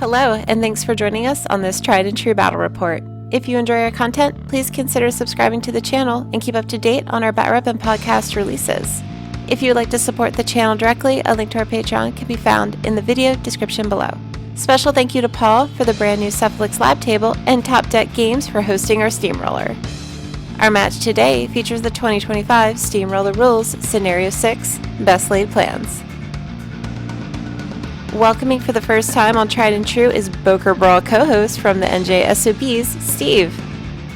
Hello, and thanks for joining us on this tried and true battle report. If you enjoy our content, please consider subscribing to the channel and keep up to date on our BatRep and podcast releases. If you would like to support the channel directly, a link to our Patreon can be found in the video description below. Special thank you to Paul for the brand new Cephalix lab table and Top Deck Games for hosting our Steamroller. Our match today features the 2025 Steamroller Rules Scenario 6 Best Laid Plans. Welcoming for the first time on Tried and True is Boker Brawl co-host from the NJSOBs, Steve.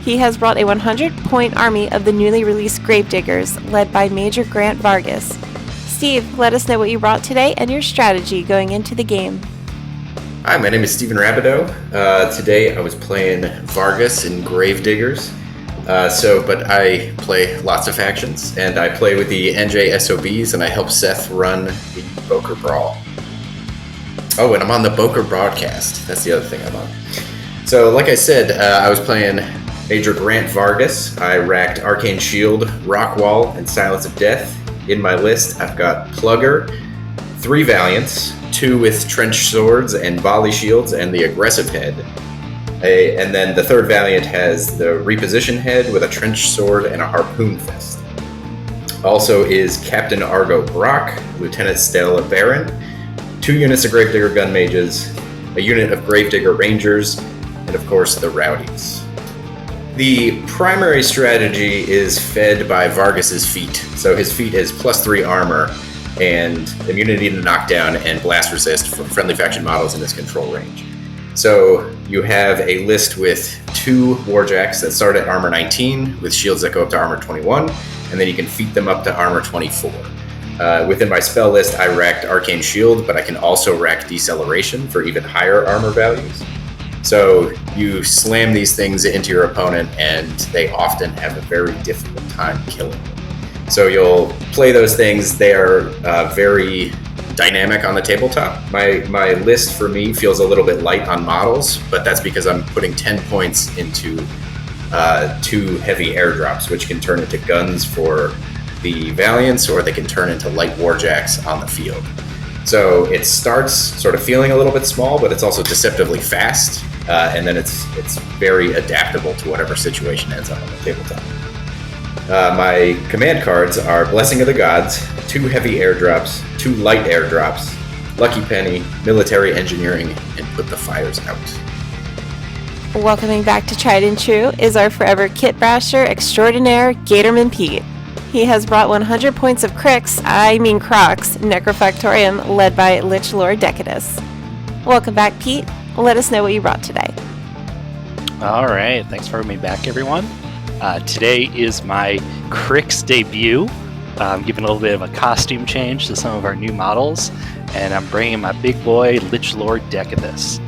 He has brought a 100-point army of the newly released Gravediggers, led by Major Grant Vargas. Steve, let us know what you brought today and your strategy going into the game. Hi, my name is Stephen Rabideau. Today I was playing Vargas in Gravediggers. But I play lots of factions, and I play with the NJSOBs, and I help Seth run the Boker Brawl. Oh, and I'm on the Boker broadcast. That's the other thing I'm on. So, like I said, I was playing Major Grant Vargas. I racked Arcane Shield, Rock Wall, and Silence of Death. In my list, I've got Plugger, 3 Valiants, 2 with Trench Swords and Volley Shields, and the Aggressive Head. And then the 3rd Valiant has the Reposition Head with a Trench Sword and a Harpoon Fist. Also is Captain Argo Brock, Lieutenant Stella Baron, 2 units of Gravedigger Gun Mages, a unit of Gravedigger Rangers, and of course the Rowdies. The primary strategy is fed by Vargas's feat. So his feat is +3 armor and immunity to knockdown and blast resist from friendly faction models in his control range. So you have a list with 2 Warjacks that start at armor 19 with shields that go up to armor 21, and then you can feat them up to armor 24. Within my spell list, I racked Arcane Shield, but I can also rack Deceleration for even higher armor values. So you slam these things into your opponent, and they often have a very difficult time killing them. So you'll play those things. They are very dynamic on the tabletop. My list for me feels a little bit light on models, but that's because I'm putting 10 points into 2 heavy airdrops, which can turn into guns for the Valiants, or they can turn into light Warjacks on the field. So it starts sort of feeling a little bit small, but it's also deceptively fast, and then it's very adaptable to whatever situation ends up on the tabletop. My command cards are Blessing of the Gods, 2 heavy airdrops, 2 light airdrops, Lucky Penny, Military Engineering, and Put the Fires Out. Welcoming back to Tried and True is our forever kit brasher extraordinaire, Gatorman Pete. He has brought 100 points of Crocs, Necrofactorium, led by Lich Lord Decadus. Welcome back, Pete. Let us know what you brought today. All right, thanks for having me back, everyone. Today is my Cryx debut. I'm giving a little bit of a costume change to some of our new models, and I'm bringing my big boy, Lich Lord Decadus.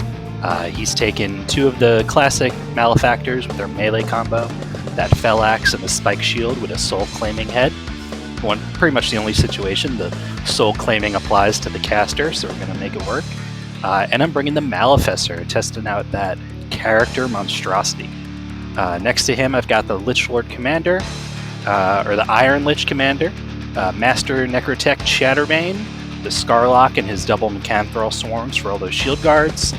He's taken 2 of the classic malefactors with their melee combo, that Fell Axe and the Spike Shield with a Soul Claiming head. Pretty much the only situation the Soul Claiming applies to the caster, so we're going to make it work. And I'm bringing the Maleficer, testing out that character monstrosity. Next to him, I've got the Lich Lord Commander, or the Iron Lich Commander, Master Necrotech Chatterbane, the Scarlock and his double Mechanthrall Swarms for all those shield guards,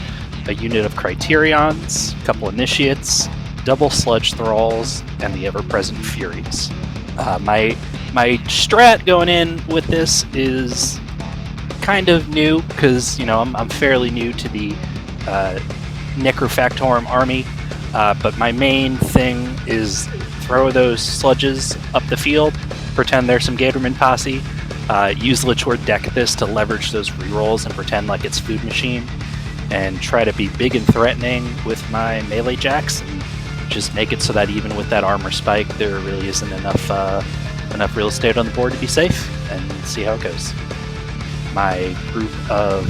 a unit of Criterions, a couple Initiates, double Sludge Thralls, and the ever-present Furies. My strat going in with this is kind of new, because I'm fairly new to the Necrofactorium army, but my main thing is throw those sludges up the field, pretend there's some Gatorman posse, use Lich Lord Decadus to leverage those rerolls and pretend like it's Food Machine, and try to be big and threatening with my melee jacks, and just make it so that even with that armor spike, there really isn't enough real estate on the board to be safe, and see how it goes. My group of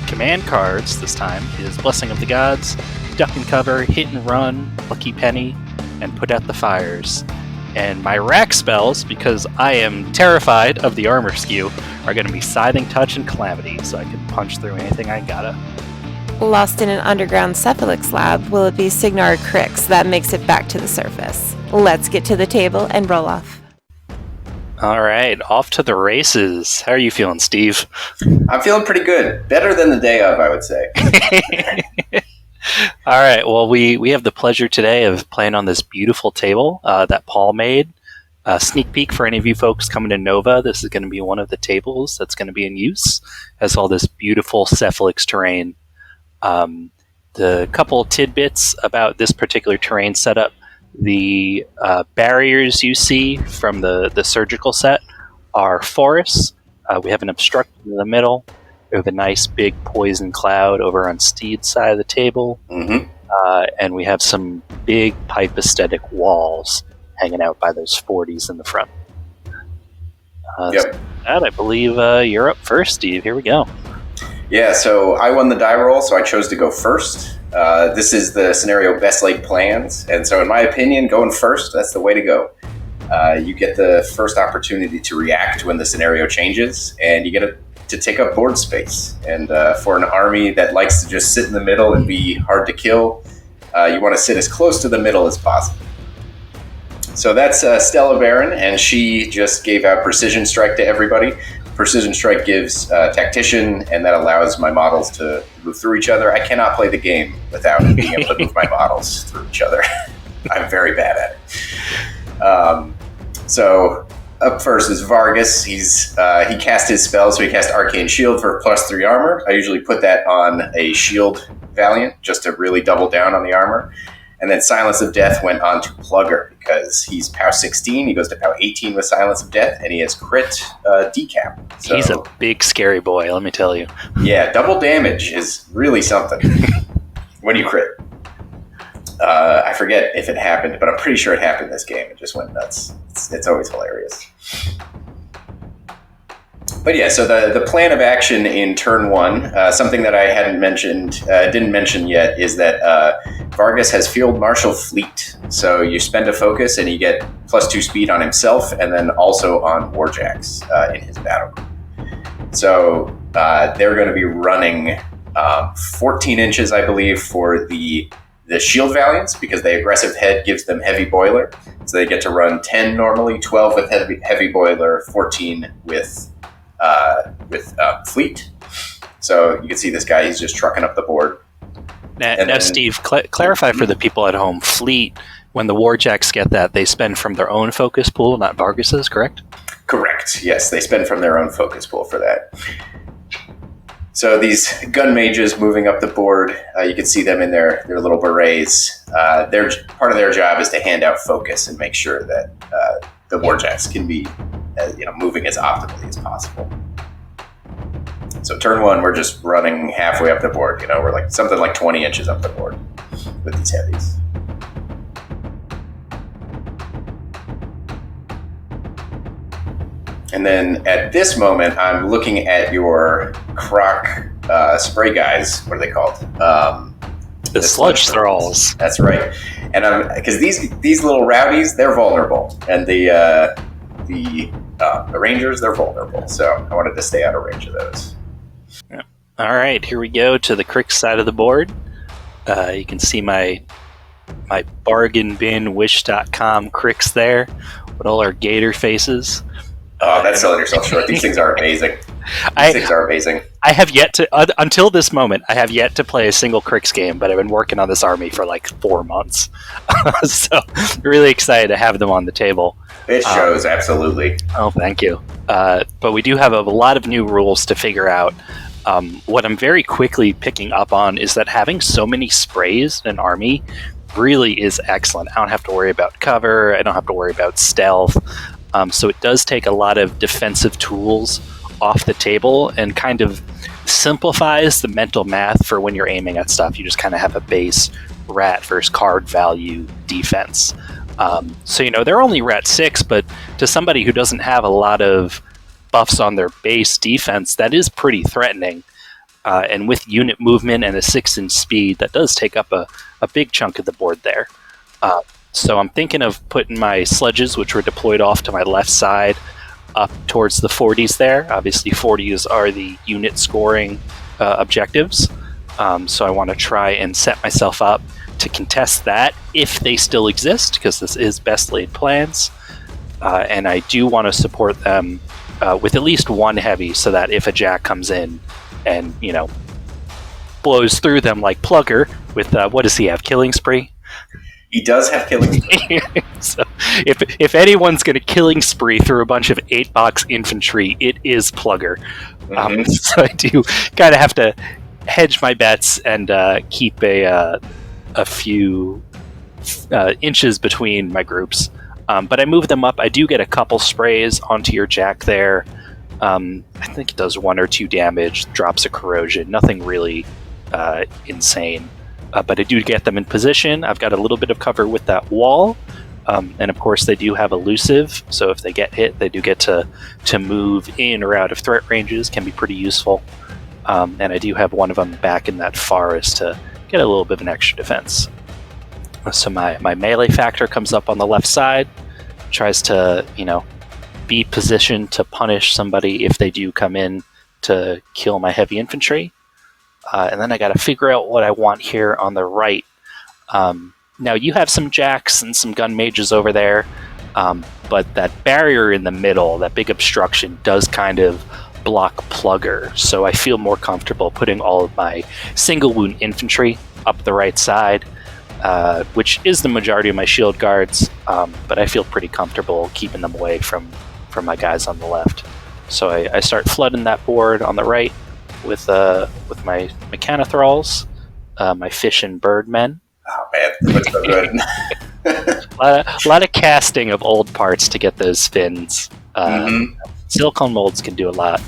command cards this time is Blessing of the Gods, Duck and Cover, Hit and Run, Lucky Penny, and Put Out the Fires. And my rack spells, because I am terrified of the armor skew, are going to be Scything Touch and Calamity, so I can punch through anything I gotta. Lost in an underground Cephalix lab, will it be Signar or Cryx that makes it back to the surface? Let's get to the table and roll off. All right, off to the races. How are you feeling, Steve? I'm feeling pretty good. Better than the day of, I would say. All right, well, we have the pleasure today of playing on this beautiful table that Paul made. Sneak peek for any of you folks coming to Nova, this is going to be one of the tables that's going to be in use. Has all this beautiful Cephalix terrain. The couple tidbits about this particular terrain setup, the barriers you see from the surgical set are forests. We have an obstruction in the middle. We have a nice big poison cloud over on Steed's side of the table. Mm-hmm. And we have some big pipe aesthetic walls hanging out by those 40s in the front. Yep. So that, I believe you're up first, Steve. Here we go. Yeah, so I won the die roll, so I chose to go first. This is the scenario Best Laid Plans, and so in my opinion, going first, that's the way to go. You get the first opportunity to react when the scenario changes, and you get to take up board space. And for an army that likes to just sit in the middle and be hard to kill, you want to sit as close to the middle as possible. So that's Stella Baron, and she just gave out Precision Strike to everybody. Precision Strike gives Tactician, and that allows my models to move through each other. I cannot play the game without being able to move my models through each other. I'm very bad at it. So up first is Vargas. He cast his spell, so he cast Arcane Shield for +3 armor. I usually put that on a Shield Valiant just to really double down on the armor. And then Silence of Death went on to Plugger because he's POW 16. He goes to POW 18 with Silence of Death, and he has crit decap. So, he's a big, scary boy, let me tell you. Yeah, double damage is really something when you crit. I forget if it happened, but I'm pretty sure it happened this game. It just went nuts. It's always hilarious. But yeah, so the plan of action in turn one, something that I didn't mention yet, is that Vargas has Field Marshal Fleet. So you spend a focus and you get +2 speed on himself and then also on Warjacks in his battle group. So they're going to be running 14 inches, I believe, for the Shield Valiants, because the aggressive head gives them heavy boiler. So they get to run 10 normally, 12 with heavy boiler, 14 with fleet. So you can see this guy, he's just trucking up the board. Now Steve, clarify for the people at home, fleet, when the Warjacks get that, they spend from their own focus pool, not Vargas's, correct? Correct, yes, they spend from their own focus pool for that. So these gun mages moving up the board, you can see them in their little berets. Part of their job is to hand out focus and make sure that the Warjacks can be moving as optimally as possible. So turn one, we're just running halfway up the board. We're like something like 20 inches up the board with these heavies. And then at this moment, I'm looking at your croc spray guys. What are they called? The sludge thralls. That's right. And because these little rowdies, they're vulnerable, and the rangers, they're vulnerable. So I wanted to stay out of range of those. Yeah. All right, here we go to the cryx side of the board. You can see my bargain bin wish.com cryx there with all our gator faces. Oh, that's selling yourself short. These things are amazing. These things are amazing. I have yet to, until this moment, I have yet to play a single cryx game, but I've been working on this army for like 4 months. So really excited to have them on the table. It shows, absolutely. Oh, thank you. But we do have a lot of new rules to figure out. What I'm very quickly picking up on is that having so many sprays in an army really is excellent. I don't have to worry about cover. I don't have to worry about stealth. So it does take a lot of defensive tools off the table and kind of simplifies the mental math for when you're aiming at stuff. You just kind of have a base rat versus card value defense. So, they're only rat 6, but to somebody who doesn't have a lot of buffs on their base defense, that is pretty threatening. And with unit movement and a 6 in speed, that does take up a big chunk of the board there. So I'm thinking of putting my sledges, which were deployed off to my left side, up towards the 40s there. Obviously, 40s are the unit scoring objectives. So I want to try and set myself up to contest that if they still exist, because this is best laid plans. and I do want to support them with at least one heavy, so that if a jack comes in and blows through them like Plugger with what does he have? Killing Spree. He does have killing spree. So if anyone's going to killing spree through a bunch of 8-box infantry, it is Plugger. So I do kind of have to hedge my bets and keep a few inches between my groups. But I move them up. I do get a couple sprays onto your jack there. I think it does 1 or 2 damage, drops a corrosion, nothing really insane. But I do get them in position. I've got a little bit of cover with that wall. And of course, they do have elusive, so if they get hit, they do get to move in or out of threat ranges, can be pretty useful. And I do have one of them back in that forest to get a little bit of an extra defense. So my melee factor comes up on the left side, tries to, be positioned to punish somebody if they do come in to kill my heavy infantry. And then I got to figure out what I want here on the right. Now, you have some jacks and some gun mages over there, but that barrier in the middle, that big obstruction, does kind of block Plugger. So I feel more comfortable putting all of my single wound infantry up the right side, which is the majority of my shield guards, but I feel pretty comfortable keeping them away from my guys on the left. So I start flooding that board on the right with my Mechanothralls, my fish and bird men. Oh man, that looks so good. A lot of casting of old parts to get those fins. Silicone molds can do a lot.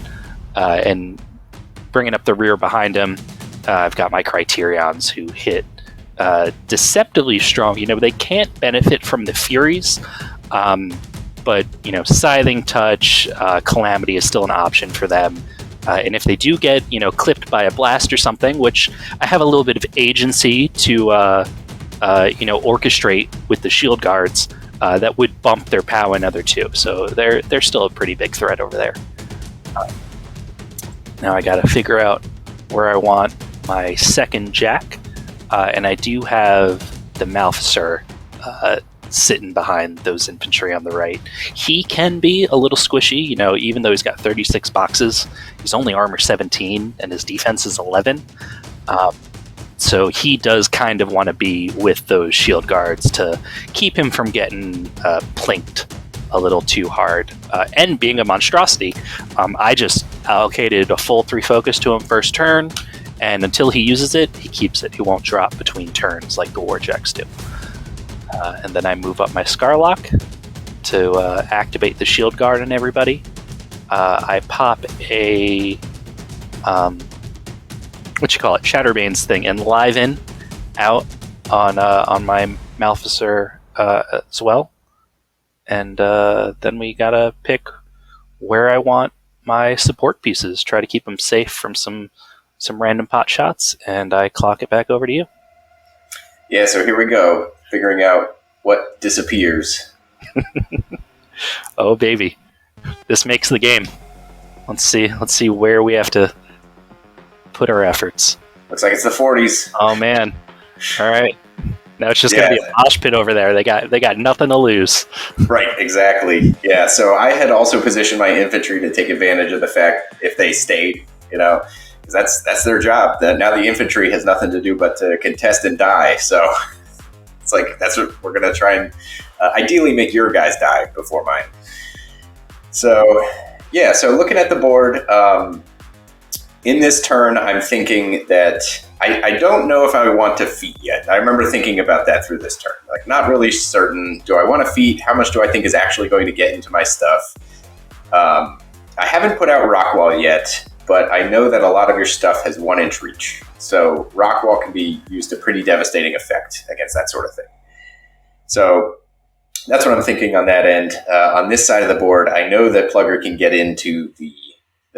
And bringing up the rear behind him, I've got my Criterions who hit deceptively strong. They can't benefit from the Furies, but Scything Touch, Calamity is still an option for them. And if they do get, clipped by a blast or something, which I have a little bit of agency to, orchestrate with the shield guards, that would bump their POW another 2. So they're still a pretty big threat over there. Now I got to figure out where I want my second jack, and I do have the Malfesser sitting behind those infantry on the right. He can be a little squishy, even though he's got 36 boxes. He's only armor 17, and his defense is 11. So he does kind of want to be with those shield guards to keep him from getting plinked a little too hard. And being a monstrosity, I just allocated a full 3 focus to him first turn, and until he uses it, he keeps it. He won't drop between turns like the Warjacks do. And then I move up my Scarlock to activate the shield guard on everybody. I pop a Chatterbane's thing, Enliven out on my Malfesser as well. And then we gotta pick where I want my support pieces. Try to keep them safe from some random pot shots, and I clock it back over to you. Yeah, so here we go. Figuring out what disappears. Oh baby, this makes the game. Let's see where we have to put our efforts. Looks like it's the 40s. Oh man! All right, now it's just gonna be a mosh pit over there. They got nothing to lose. Right, exactly. Yeah. So I had also positioned my infantry to take advantage of the fact if they stayed, because that's their job. That now the infantry has nothing to do but to contest and die. So. It's like, that's what we're going to try and ideally make your guys die before mine. So, yeah, so looking at the board, in this turn, I'm thinking that I don't know if I want to feat yet. I remember thinking about that through this turn. Like, not really certain. Do I want to feat? How much do I think is actually going to get into my stuff? I haven't put out Rockwall yet, but I know that a lot of your stuff has 1-inch reach. So Rockwall can be used to pretty devastating effect against that sort of thing. So that's what I'm thinking on that end. On this side of the board, I know that Plugger can get into the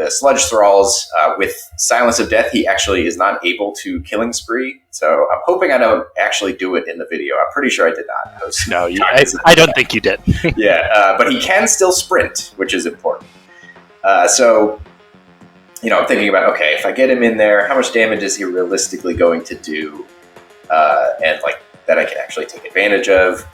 Sludge Thralls with Silence of Death. He actually is not able to Killing Spree. So I'm hoping I don't actually do it in the video. I'm pretty sure I did not. I don't think you did. Yeah, but he can still sprint, which is important. So... I'm thinking about, okay, if I get him in there, how much damage is he realistically going to do? And that I can actually take advantage of.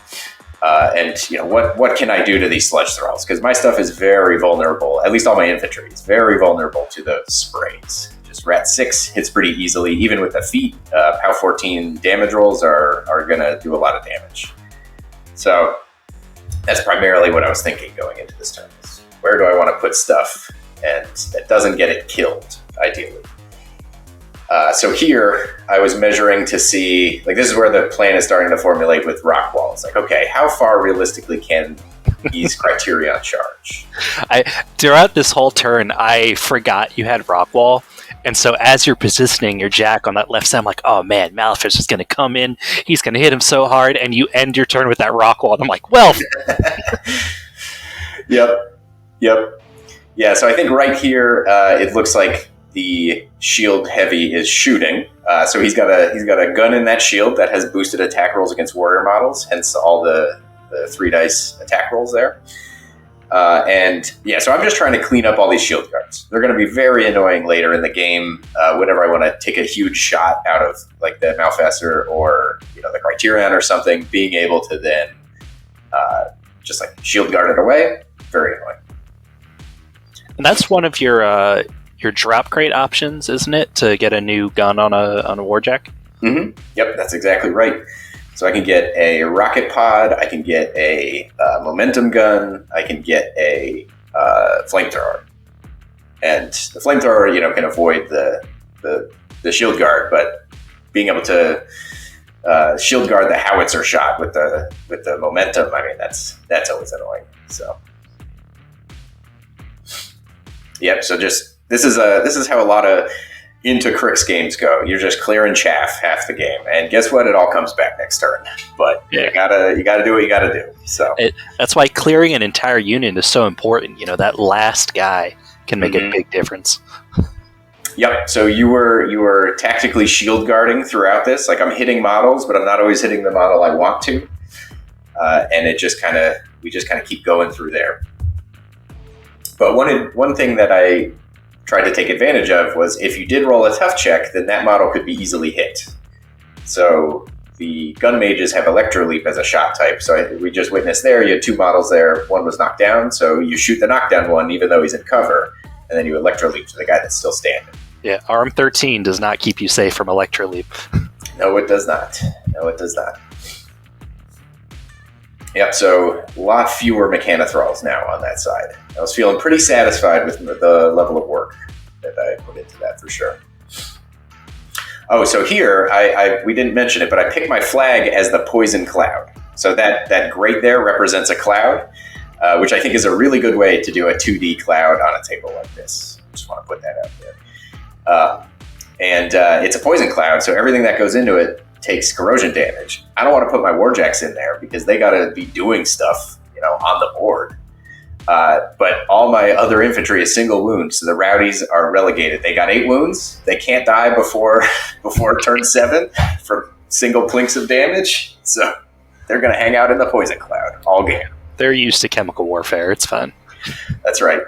And what can I do to these sludge thralls? Because my stuff is very vulnerable. At least all my infantry is very vulnerable to those sprays. Just Rat 6 hits pretty easily, even with the feet. POW 14 damage rolls are going to do a lot of damage. So that's primarily what I was thinking going into this turn. Where do I want to put stuff and that doesn't get it killed, ideally? So here, I was measuring to see, like, this is where the plan is starting to formulate with rock walls. Like, okay, how far realistically can these Criterion charge? Throughout this whole turn, I forgot you had rock wall. And so as you're positioning your jack on that left side, I'm like, oh man, Malefice is going to come in. He's going to hit him so hard. And you end your turn with that rock wall. And I'm like, well. Yep. Yeah, so I think right here, it looks like the shield heavy is shooting. So he's got a gun in that shield that has boosted attack rolls against warrior models, hence all the 3 dice attack rolls there. And yeah, so I'm just trying to clean up all these shield guards. They're going to be very annoying later in the game whenever I want to take a huge shot out of like the Malfesser or the Criterion or something. Being able to then just like shield guard it away, very annoying. And that's one of your drop crate options, isn't it, to get a new gun on a warjack? Mm-hmm. Yep, that's exactly right. So I can get a rocket pod, I can get a momentum gun, I can get a flamethrower. And the flamethrower, can avoid the shield guard, but being able to shield guard the howitzer shot with the momentum, I mean, that's always annoying. So, yep. So just this is how a lot of into cryx games go. You're just clearing chaff half the game, and guess what? It all comes back next turn. But yeah, you gotta do what you gotta do. So that's why clearing an entire unit is so important. That last guy can make a big difference. Yep. So you were tactically shield guarding throughout this. Like, I'm hitting models, but I'm not always hitting the model I want to. And we just kind of keep going through there. But one thing that I tried to take advantage of was if you did roll a tough check, then that model could be easily hit. So the gun mages have Electroleap as a shot type. So we just witnessed there, you had 2 models there. One was knocked down, so you shoot the knockdown one even though he's in cover, and then you Electroleap to the guy that's still standing. Yeah, Arm 13 does not keep you safe from Electroleap. No, it does not. Yep, so a lot fewer Mechanothralls now on that side. I was feeling pretty satisfied with the level of work that I put into that for sure. Oh, so here, we didn't mention it, but I picked my flag as the Poison Cloud. So that grate there represents a cloud, which I think is a really good way to do a 2D cloud on a table like this. Just want to put that out there. And it's a poison cloud, so everything that goes into it takes corrosion damage. I don't want to put my warjacks in there because they got to be doing stuff, on the board. But all my other infantry is single wound, so the rowdies are relegated. They got 8 wounds. They can't die before turn 7 from single plinks of damage. So they're going to hang out in the poison cloud all game. They're used to chemical warfare. It's fun. That's right.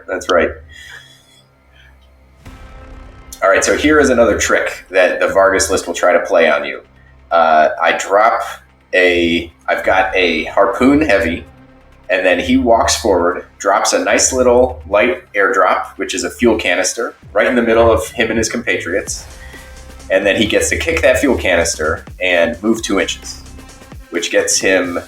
All right, so here is another trick that the Vargas list will try to play on you. I've got a harpoon heavy, and then he walks forward, drops a nice little light airdrop, which is a fuel canister, right in the middle of him and his compatriots. And then he gets to kick that fuel canister and move 2 inches, which gets him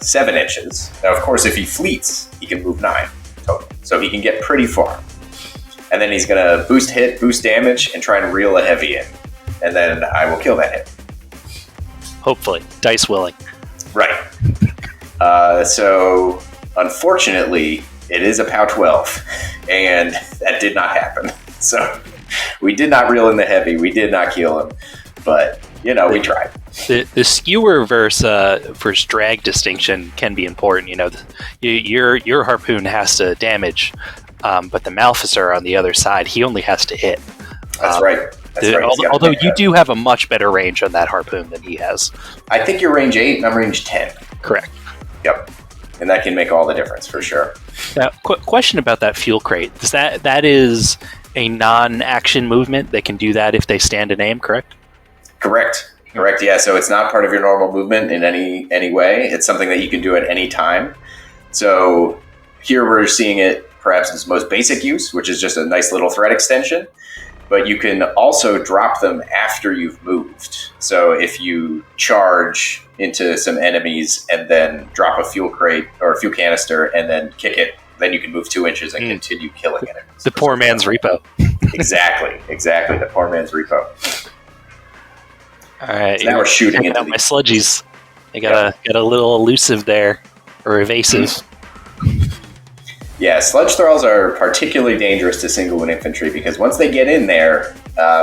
7 inches. Now, of course, if he fleets, he can move 9 total. So he can get pretty far. And then he's going to boost hit, boost damage, and try and reel a heavy in. And then I will kill that hit. Hopefully. Dice willing. Right. So, unfortunately, it is a POW 12, and that did not happen. So, we did not reel in the heavy. We did not kill him. But, we tried. The skewer versus drag distinction can be important. Your harpoon has to damage, but the Malficer on the other side, he only has to hit. That's right. Although you do have a much better range on that harpoon than he has. I think you're range 8 and I'm range 10. Correct. Yep. And that can make all the difference for sure. Now, question about that fuel crate. That is a non-action movement. They can do that if they stand and aim, correct? Correct. Correct. Yeah. So it's not part of your normal movement in any way. It's something that you can do at any time. So here we're seeing it perhaps in its most basic use, which is just a nice little thread extension. But you can also drop them after you've moved. So if you charge into some enemies and then drop a fuel crate or a fuel canister and then kick it, then you can move 2 inches and continue killing enemies. The poor man's repo. Exactly. The poor man's repo. All right. So now we're shooting into my sludgies. They got a little elusive there, or evasive. Yeah, sludge thralls are particularly dangerous to single-win infantry because once they get in there,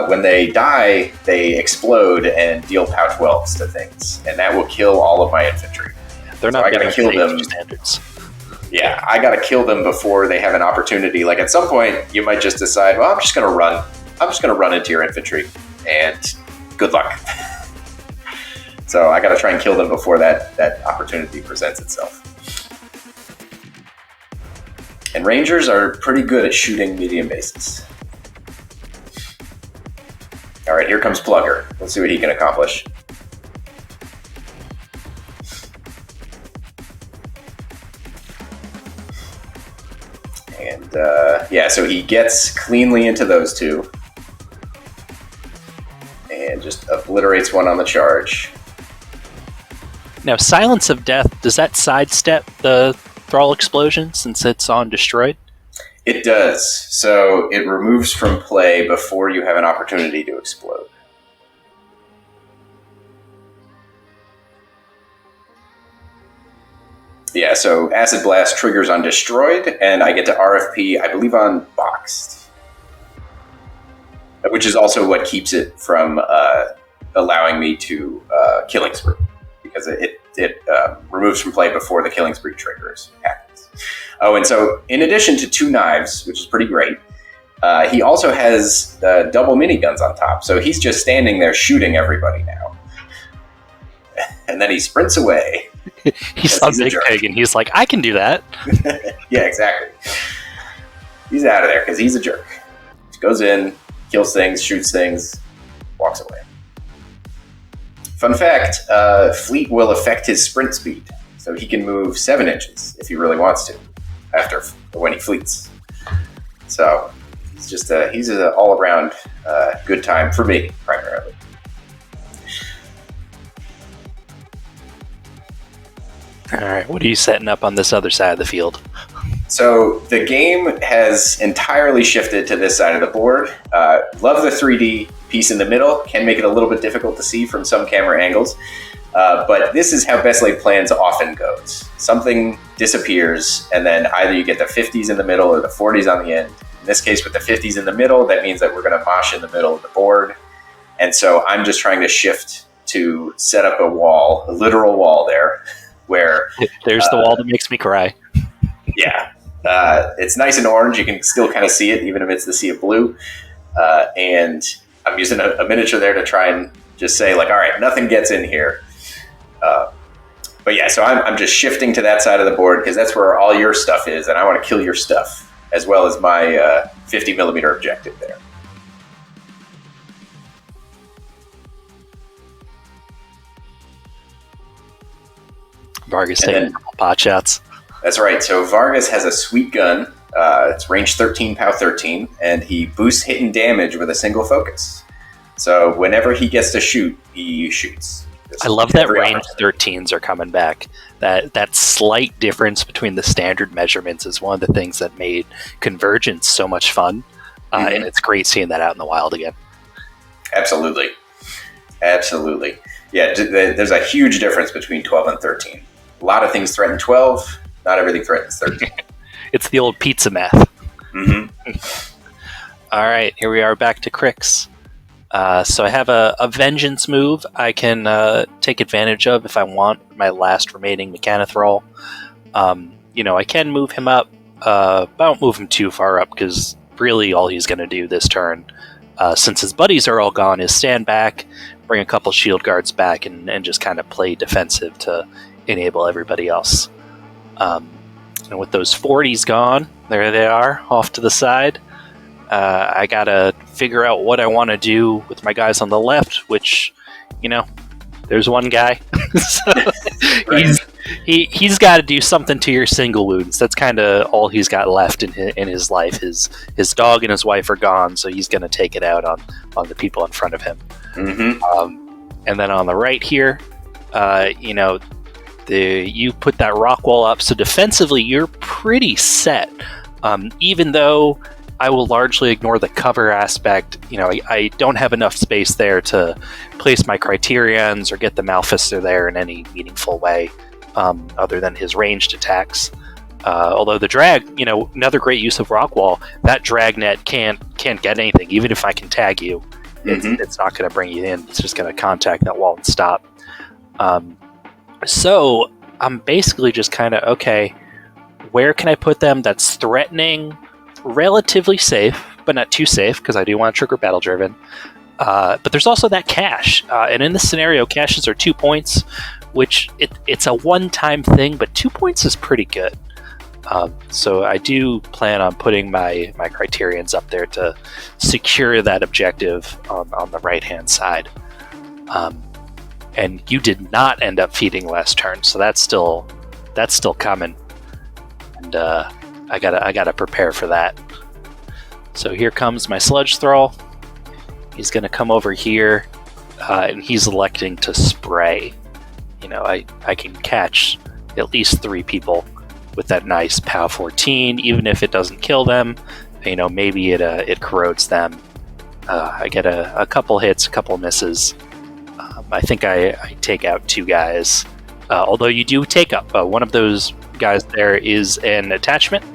when they die, they explode and deal POW 12s to things, and that will kill all of my infantry. They're not going to kill them. Standards. Yeah, I got to kill them before they have an opportunity. Like at some point, you might just decide, well, I'm just going to run. I'm just going to run into your infantry, and good luck. So I got to try and kill them before that opportunity presents itself. And Rangers are pretty good at shooting medium bases. All right, here comes Plugger. Let's see what he can accomplish. And so he gets cleanly into those two. And just obliterates one on the charge. Now, Silence of Death, does that sidestep the Thrall explosion since it's on destroyed? It does. So it removes from play before you have an opportunity to explode. Yeah, so Acid Blast triggers on destroyed, and I get to RFP, I believe, on boxed. Which is also what keeps it from allowing me to Killing Spree. Because it removes from play before the Killing Spree triggers happens. Oh, and so in addition to 2 knives, which is pretty great, he also has double miniguns on top. So he's just standing there shooting everybody now. And then he sprints away. He saw Big Pig and he's like, I can do that. Yeah, exactly. He's out of there because he's a jerk. He goes in, kills things, shoots things, walks away. Fun fact, Fleet will affect his sprint speed. So he can move 7 inches if he really wants to when he fleets. So he's an all-around good time for me, primarily. All right, what are you setting up on this other side of the field? So the game has entirely shifted to this side of the board. Love the 3D piece in the middle. Can make it a little bit difficult to see from some camera angles. But this is how best laid plans often goes. Something disappears, and then either you get the 50s in the middle or the 40s on the end. In this case, with the 50s in the middle, that means that we're going to mosh in the middle of the board. And so I'm just trying to shift to set up a wall, a literal wall there, where... There's the wall that makes me cry. Yeah. It's nice and orange. You can still kind of see it, even if it's the sea of blue. And I'm using a miniature there to try and just say, like, all right, nothing gets in here. But yeah, so I'm just shifting to that side of the board because that's where all your stuff is, and I want to kill your stuff, as well as my 50 millimeter objective there. Vargas taking pot shots. That's right. So Vargas has a sweet gun. It's range 13, POW 13, and he boosts hit and damage with a single focus. So whenever he gets to shoot, he shoots. I love that range 13s are coming back. That slight difference between the standard measurements is one of the things that made Convergence so much fun, and it's great seeing that out in the wild again. Absolutely. Yeah, there's a huge difference between 12 and 13. A lot of things threaten 12, not everything threatens 13. It's the old pizza math. Mm-hmm. All right, here we are back to Cryx. So I have a Vengeance move I can take advantage of if I want my last remaining Mechanothrall. I can move him up, but I don't move him too far up because really all he's going to do this turn, since his buddies are all gone, is stand back, bring a couple shield guards back, and just kind of play defensive to enable everybody else. And with those 40s gone, there they are, off to the side. I gotta figure out what I want to do with my guys on the left, which there's one guy. So he's got to do something to your single wounds. That's kind of all he's got left in his life. His dog and his wife are gone, so he's going to take it out on the people in front of him. And then on the right here, you put that rock wall up, so defensively you're pretty set. Even though I will largely ignore the cover aspect, I don't have enough space there to place my Criterions or get the Malfister there in any meaningful way, other than his ranged attacks. Although the drag, another great use of rock wall, that dragnet can't get anything. Even if I can tag you, it's not going to bring you in. It's just going to contact that wall and stop. So I'm basically just kind of, okay, where can I put them that's threatening, relatively safe, but not too safe, because I do want to trigger battle driven. But there's also that cache. And in this scenario, caches are 2 points, which it's a one-time thing, but 2 points is pretty good. So I do plan on putting my Criterions up there to secure that objective on the right-hand side. And you did not end up feeding last turn, so that's still coming. And I gotta prepare for that. So here comes my Sludge Thrall. He's gonna come over here, and he's electing to spray. I can catch at least 3 people with that nice POW 14, even if it doesn't kill them. Maybe it corrodes them. I get a couple hits, a couple misses. I think I take out 2 guys. Although you do take up. One of those guys there is an attachment.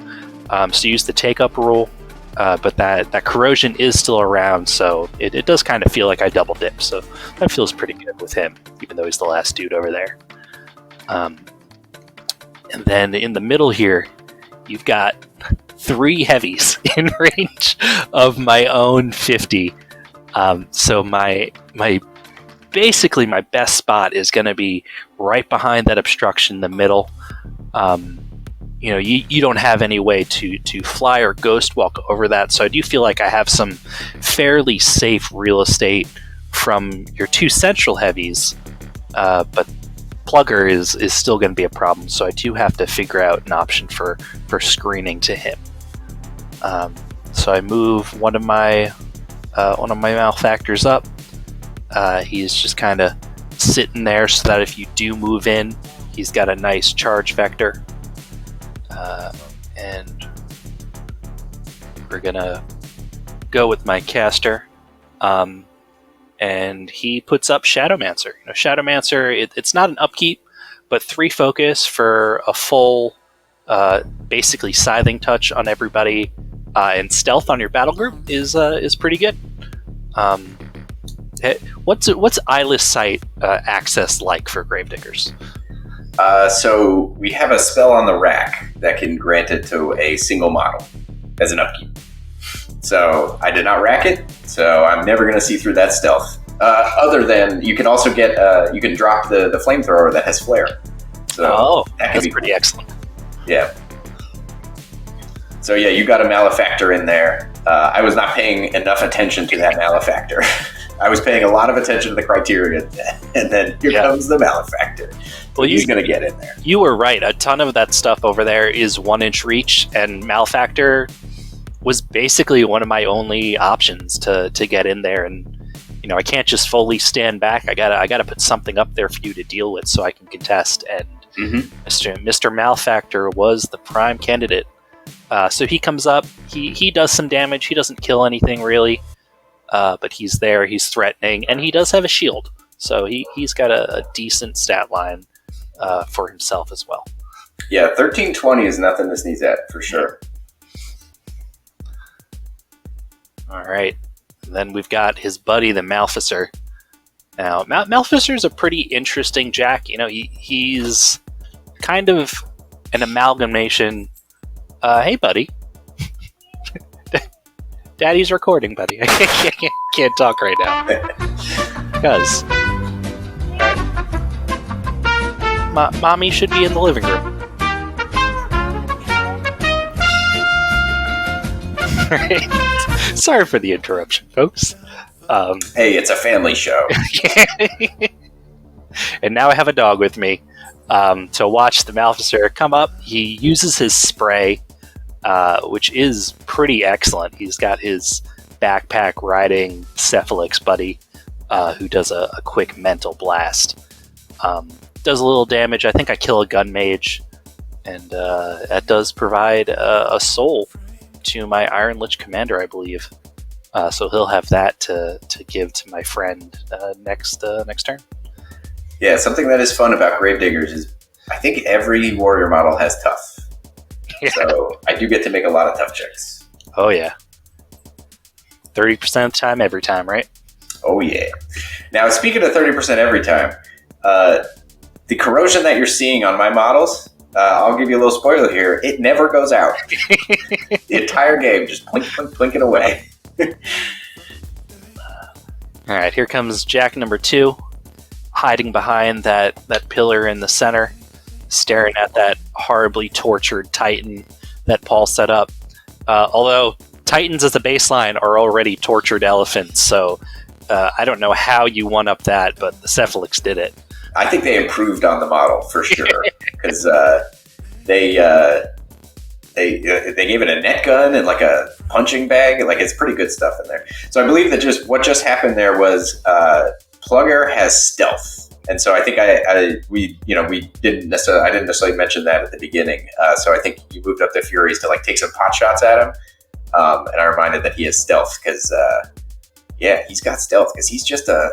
So use the take up rule. But that corrosion is still around, so it does kind of feel like I double dip. So that feels pretty good with him, even though he's the last dude over there. And then in the middle here, you've got 3 heavies in range of my own 50. So my basically my best spot is going to be right behind that obstruction in the middle. You don't have any way to fly or ghost walk over that, so I do feel like I have some fairly safe real estate from your 2 central heavies, but Plugger is still going to be a problem, so I do have to figure out an option for screening to him. So I move one of my Malefactors up. He's just kind of sitting there so that if you do move in, he's got a nice charge vector. And we're gonna go with my caster. And he puts up Shadowmancer. Shadowmancer, it's not an upkeep, but 3 focus for a full, basically scything touch on everybody, and stealth on your battle group is pretty good. What's eyeless sight access like for Gravediggers? So we have a spell on the rack that can grant it to a single model as an upkeep. So I did not rack it, so I'm never going to see through that stealth. Other than you can also get, you can drop the flamethrower that has flare. So that's pretty excellent. Yeah. So yeah, you got a Malefactor in there. I was not paying enough attention to that Malefactor. I was paying a lot of attention to the Criterion, and then here comes the Malefactor. Well, he's going to get in there. You were right. A ton of that stuff over there is 1-inch reach, and Malefactor was basically one of my only options to get in there. And I can't just fully stand back. I gotta put something up there for you to deal with so I can contest. And Mr. Malefactor was the prime candidate. So he comes up. He does some damage. He doesn't kill anything really. But he's there, he's threatening, and he does have a shield. So he's got a decent stat line for himself as well. Yeah, 1320 is nothing to sneeze at, for sure. All right. And then we've got his buddy, the Malfister. Now, Malfister's a pretty interesting Jack. He's kind of an amalgamation. Hey, buddy. Daddy's recording, buddy. I can't talk right now. Because mommy should be in the living room. Right. Sorry for the interruption, folks. Hey, it's a family show. And now I have a dog with me. To watch the Malfister come up, he uses his spray, which is pretty excellent. He's got his backpack riding Cephalix buddy, who does a quick mental blast. Does a little damage. I think I kill a gun mage, and that does provide a soul to my Iron Lich commander, I believe. So he'll have that to give to my friend next turn. Yeah, something that is fun about Gravediggers is I think every warrior model has tough. Yeah. So I do get to make a lot of tough checks. Oh, yeah. 30% of the time, every time, right? Oh, yeah. Now, speaking of 30% every time, the corrosion that you're seeing on my models, I'll give you a little spoiler here, it never goes out. The entire game, just plink, plink, plinking away. All right, here comes Jack number 2. Hiding behind that pillar in the center, staring at that horribly tortured Titan that Paul set up. Although Titans as a baseline are already tortured elephants, so I don't know how you one-up that, but the Cephalix did it. I think they improved on the model for sure, because they gave it a net gun and like a punching bag. Like, it's pretty good stuff in there. So I believe that what just happened there was Plugger has stealth, and so I think we didn't necessarily mention that at the beginning. So I think you moved up the Furies to like take some pot shots at him, and I reminded that he has stealth because he's got stealth because he's just a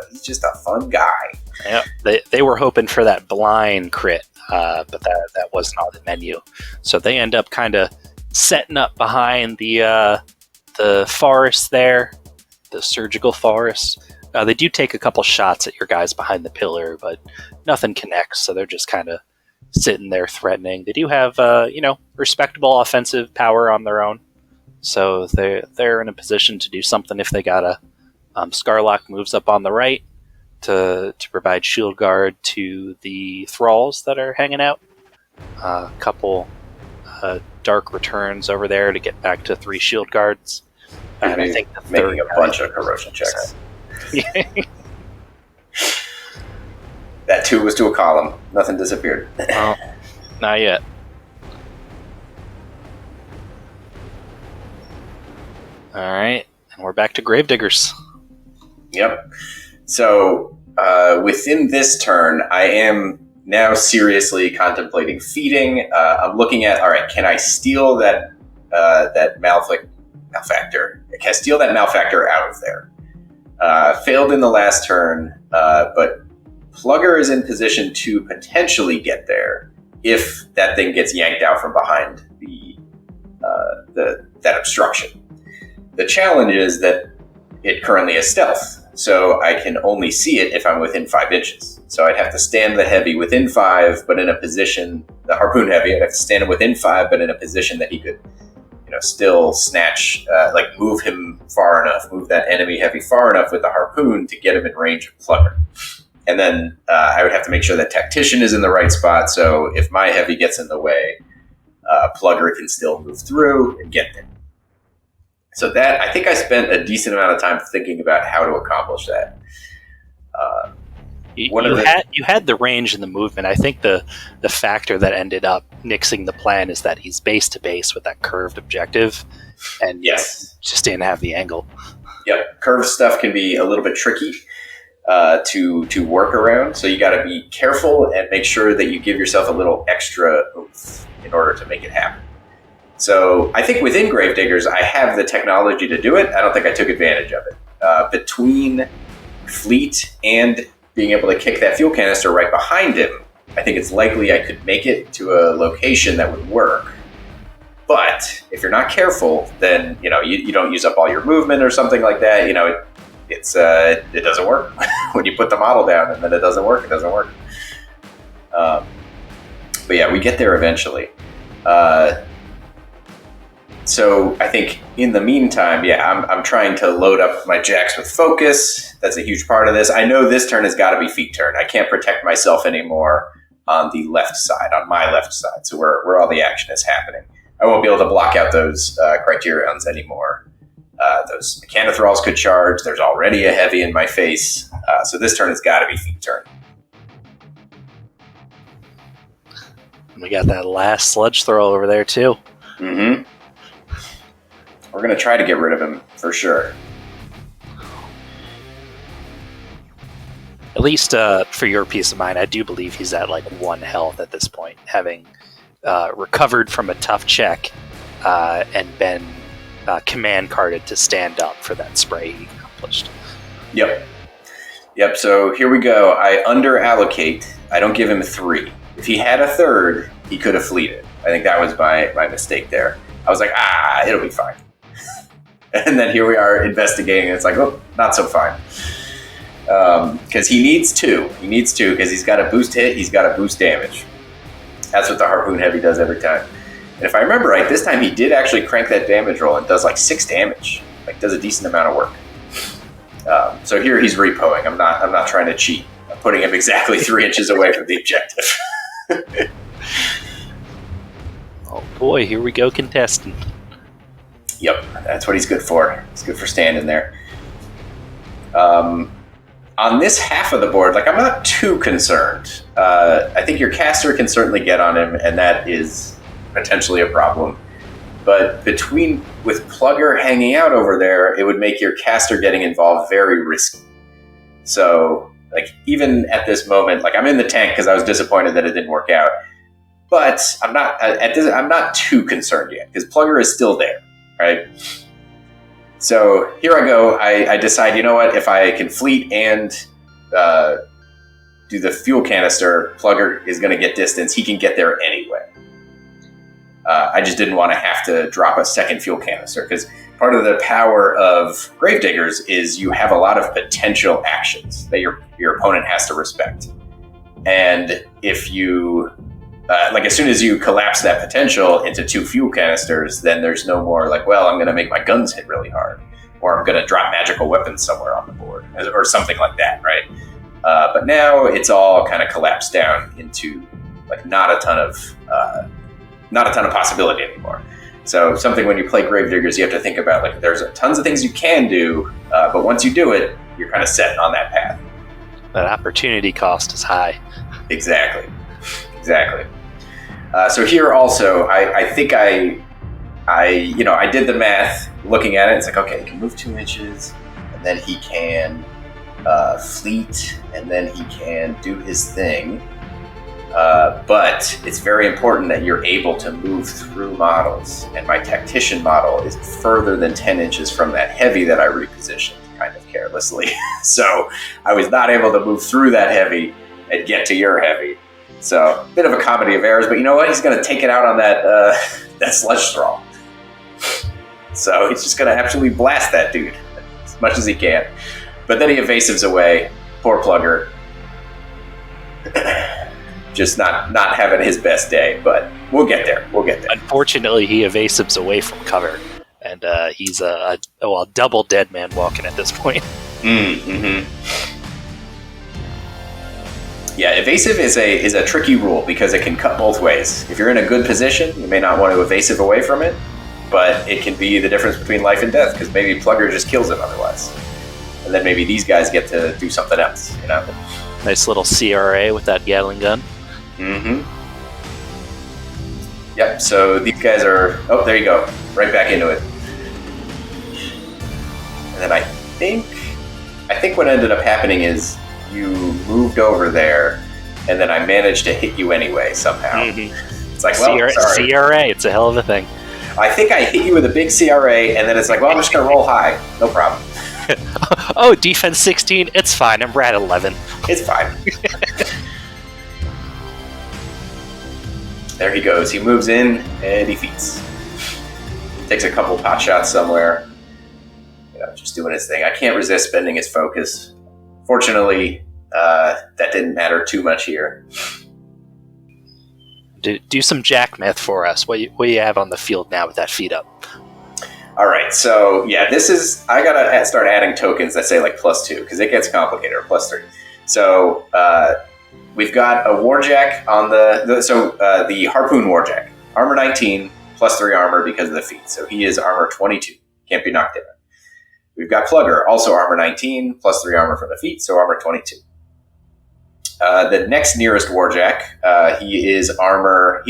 fun guy. Yeah, they were hoping for that blind crit, but that wasn't on the menu. So they end up kind of setting up behind the forest there, the surgical forest. They do take a couple shots at your guys behind the pillar, but nothing connects, so they're just kind of sitting there threatening. They do have, respectable offensive power on their own, so they're in a position to do something if they gotta. Scarlock moves up on the right to provide shield guard to the thralls that are hanging out. A couple dark returns over there to get back to 3 shield guards. And I think the third making a bunch of corrosion checks. That 2 was to a column. Nothing disappeared. Oh, not yet. All right, and we're back to Gravediggers. Yep. So within this turn, I am now seriously contemplating feeding. I'm looking at, all right, can I steal that malefactor? Can I steal that malefactor out of there? Failed in the last turn, but Plugger is in position to potentially get there if that thing gets yanked out from behind that obstruction. The challenge is that it currently has stealth, so I can only see it if I'm within 5 inches. So I'd have to stand the heavy within 5, but in a position, the harpoon heavy, I'd have to stand him within 5, but in a position that he could, still snatch, move him far enough, move that enemy heavy far enough with the harpoon to get him in range of Plugger. And then I would have to make sure that Tactician is in the right spot, so if my heavy gets in the way, Plugger can still move through and get there. So that, I think I spent a decent amount of time thinking about how to accomplish that. You had the range and the movement. I think the factor that ended up nixing the plan is that he's base to base with that curved objective, and just didn't have the angle. Yep, curved stuff can be a little bit tricky to work around, so you got to be careful and make sure that you give yourself a little extra oomph in order to make it happen. So I think within Gravediggers, I have the technology to do it. I don't think I took advantage of it. Between Fleet and being able to kick that fuel canister right behind him, I think it's likely I could make it to a location that would work. But if you're not careful, then you don't use up all your movement or something like that. It doesn't work when you put the model down, and then it doesn't work. It doesn't work. But yeah, we get there eventually. So I think in the meantime, I'm trying to load up my jacks with focus. That's a huge part of this. I know this turn has got to be feet turn. I can't protect myself anymore on the left side, on my left side, so where all the action is happening. I won't be able to block out those Criterions anymore Those Mechanothralls could charge. There's already a heavy in my face. So this turn has got to be Feet turn. We got that last sludge throw over there, too. Mm-hmm. We're going to try to get rid of him, for sure. At least for your peace of mind, I do believe he's at like 1 health at this point, having recovered from a tough check and been command carded to stand up for that spray he accomplished. Yep, so here we go. I under-allocate. I don't give him 3. If he had a 3rd, he could have fleeted. I think that was my mistake there. I was like, it'll be fine. And then here we are investigating, and it's like, oh, not so fine. Because he needs 2. He needs 2 because he's got a boost hit, he's got a boost damage. That's what the Harpoon Heavy does every time. And if I remember right, this time he did actually crank that damage roll and does like 6 damage. Like, does a decent amount of work. So here he's repoing. I'm not trying to cheat. I'm putting him exactly 3 inches away from the objective. Oh boy, here we go, contestant. Yep, that's what he's good for. He's good for standing there. On this half of the board, like, I'm not too concerned. I think your caster can certainly get on him, and that is potentially a problem. But with Plugger hanging out over there, it would make your caster getting involved very risky. So, like, even at this moment, like, I'm in the tank because I was disappointed that it didn't work out. But I'm not too concerned yet because Plugger is still there, right? So here I go. I decide, you know what? If I can fleet and do the fuel canister, Plugger is going to get distance. He can get there anyway. I just didn't want to have to drop a second fuel canister because part of the power of Gravediggers is you have a lot of potential actions that your opponent has to respect. And if you, as soon as you collapse that potential into 2 fuel canisters, then there's no more like, well, I'm going to make my guns hit really hard, or I'm going to drop magical weapons somewhere on the board, or something like that, right? But now it's all kind of collapsed down into like not a ton of possibility anymore. So something when you play Gravediggers, you have to think about, like, there's tons of things you can do, but once you do it, you're kind of set on that path. That opportunity cost is high. Exactly. So here also, I think I did the math looking at it. It's like, okay, he can move 2 inches, and then he can fleet, and then he can do his thing. But it's very important that you're able to move through models, and my Tactician model is further than 10 inches from that heavy that I repositioned kind of carelessly. So I was not able to move through that heavy and get to your heavy. So a bit of a comedy of errors, but you know what? He's going to take it out on that sludge thrall. So he's just going to absolutely blast that dude as much as he can. But then he evasives away. Poor Plugger. Just not having his best day, but we'll get there. Unfortunately, he evasives away from cover, and he's a double dead man walking at this point. Mm-hmm. Yeah, evasive is a tricky rule because it can cut both ways. If you're in a good position, you may not want to evasive away from it, but it can be the difference between life and death because maybe Plugger just kills him otherwise. And then maybe these guys get to do something else, you know? Nice little CRA with that Gatling gun. Mm-hmm. Yep, so these guys are... Oh, there you go. Right back into it. And then I think what ended up happening is you moved over there, and then I managed to hit you anyway somehow. Mm-hmm. It's like, well, sorry. CRA, it's a hell of a thing. I think I hit you with a big CRA, and then it's like, well, I'm just going to roll high. No problem. Oh, defense 16, it's fine. I'm at 11. It's fine. There he goes. He moves in and defeats. Takes a couple pot shots somewhere. Just doing his thing. I can't resist spending his focus. Fortunately, that didn't matter too much here. Do some Jack myth for us. What do you have on the field now with that feed up? All right, so yeah, I gotta start adding tokens that say like +2 because it gets complicated, or +3. So we've got a Warjack on the Harpoon Warjack, armor 19, +3 armor because of the feat. So he is armor 22, can't be knocked down. We've got Plugger, also armor 19, plus 3 armor from the feet, so armor 22. The next nearest Warjack, he's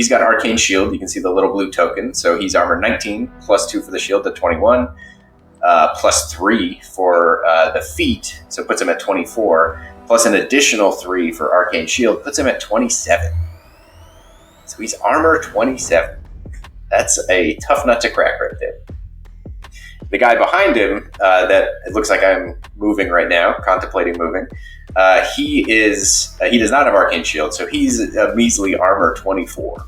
got Arcane Shield. You can see the little blue token. So he's armor 19, plus 2 for the shield to 21, plus 3 for the feet, so puts him at 24, plus an additional 3 for Arcane Shield, puts him at 27. So he's armor 27. That's a tough nut to crack right there. The guy behind him, that it looks like I'm moving right now, contemplating moving, he does not have Arcane Shield, so he's a measly armor 24.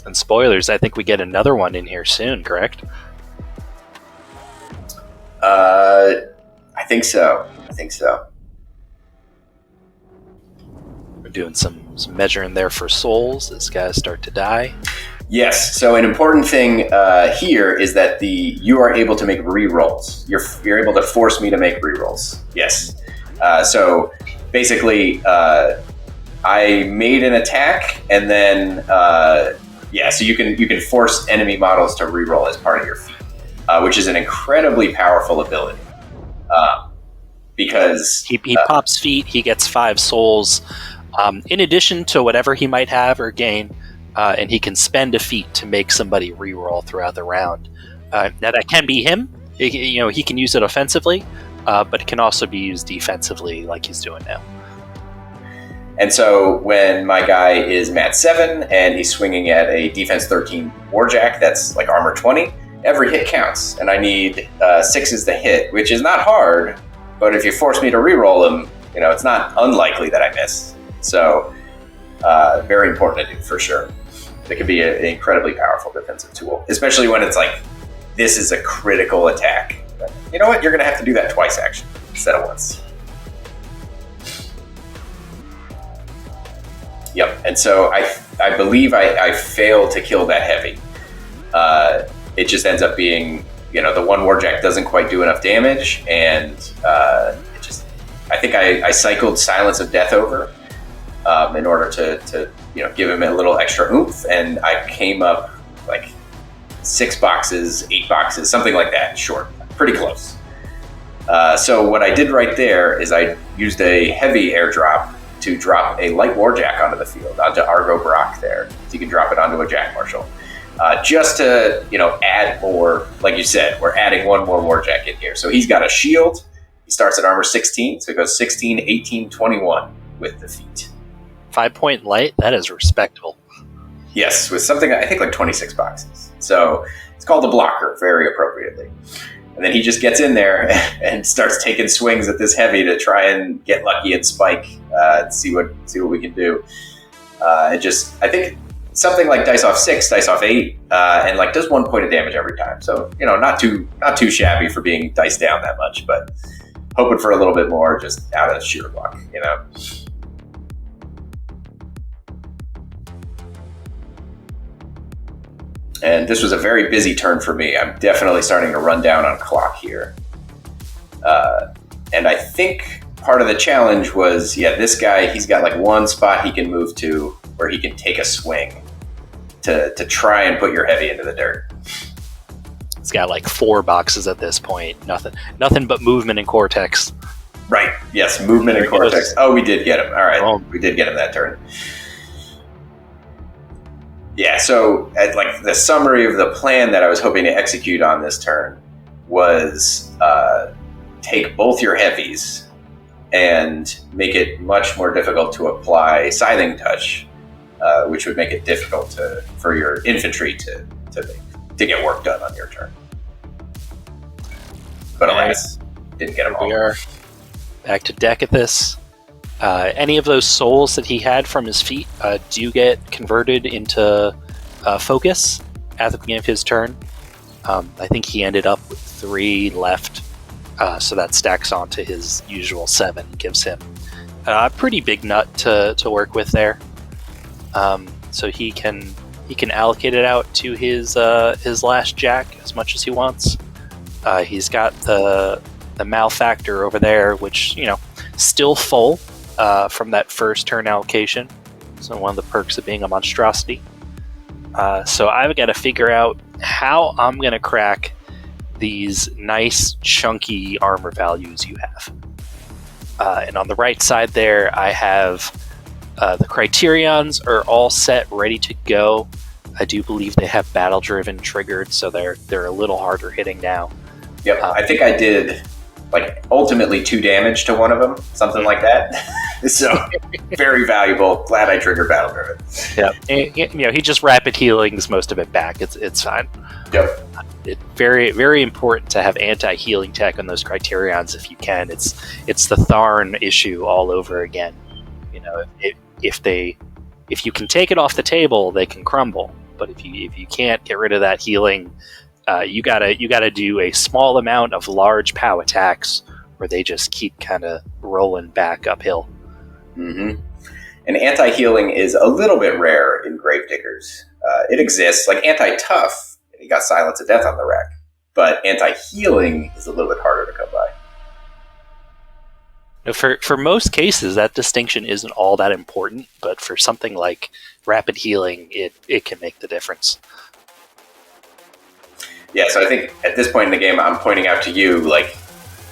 And spoilers, I think we get another one in here soon, correct? I think so. We're doing some measuring there for souls as guys start to die. Yes. So an important thing here is that you are able to make re-rolls. You're able to force me to make re-rolls. Yes. So basically, I made an attack, and then so you can force enemy models to re-roll as part of your feat, which is an incredibly powerful ability. Because he pops feet, he gets 5 souls. In addition to whatever he might have or gain, and he can spend a feat to make somebody reroll throughout the round. Now that can be him. He can use it offensively, but it can also be used defensively, like he's doing now. And so when my guy is mat 7 and he's swinging at a defense 13 Warjack, that's like armor 20. Every hit counts, and I need 6s to hit, which is not hard. But if you force me to reroll him, it's not unlikely that I miss. So, very important to do for sure. It can be an incredibly powerful defensive tool, especially when it's like, this is a critical attack. But you know what? You're going to have to do that twice, actually, instead of once. Yep. And so I believe I failed to kill that heavy. It just ends up being, the one Warjack doesn't quite do enough damage, and I think I cycled Silence of Death over in order to give him a little extra oomph, and I came up like 6 boxes, 8 boxes, something like that, short, pretty close. So what I did right there is I used a heavy airdrop to drop a light Warjack onto the field, onto Argo Brock there. So you can drop it onto a Jack Marshal. Just to, add more, like you said, we're adding one more Warjack in here. So he's got a shield. He starts at armor 16, so it goes 16, 18, 21 with the feet. 5-point light? That is respectable. Yes, with something, I think like 26 boxes. So it's called a blocker, very appropriately. And then he just gets in there and starts taking swings at this heavy to try and get lucky and spike, and see what we can do. I think something like dice off 6, dice off 8, and like does 1 point of damage every time. So not too shabby for being dice down that much, but hoping for a little bit more just out of sheer luck, And this was a very busy turn for me. I'm definitely starting to run down on clock here. And I think part of the challenge was, this guy, he's got like one spot he can move to where he can take a swing to try and put your heavy into the dirt. He's got like 4 boxes at this point. Nothing but movement and Cortex. Right. Yes, movement and Cortex. Oh, we did get him. All right. We did get him that turn. Yeah, so like the summary of the plan that I was hoping to execute on this turn was take both your heavies and make it much more difficult to apply Scything Touch, which would make it difficult for your infantry to get work done on your turn. But alas, didn't get them all. We are back to deck at this. Any of those souls that he had from his feet do get converted into focus at the beginning of his turn. I think he ended up with 3 left, so that stacks onto his usual 7, gives him a pretty big nut to work with there. So he can allocate it out to his last Jack as much as he wants. He's got the Malefactor over there, which still full from that first turn allocation. So one of the perks of being a monstrosity. So I've got to figure out how I'm going to crack these nice chunky armor values you have. And on the right side there, I have the Criterions are all set, ready to go. I do believe they have battle driven triggered, so they're a little harder hitting now. Yep, I think I did ultimately 2 damage to one of them, something like that. So very valuable. Glad I triggered battle driven. Yeah, he just rapid healings most of it back. It's fine. Yep. It's very, very important to have anti-healing tech on those Criterions if you can. It's the Tharn issue all over again. If you can take it off the table, they can crumble. But if you can't get rid of that healing, you gotta do a small amount of large POW attacks where they just keep kind of rolling back uphill. Mm-hmm. And anti-healing is a little bit rare in Gravediggers. It exists, like anti-tough. You got Silence of Death on the rack, but anti-healing is a little bit harder to come by. For most cases, that distinction isn't all that important, but for something like rapid healing, it can make the difference. Yeah, so I think at this point in the game, I'm pointing out to you,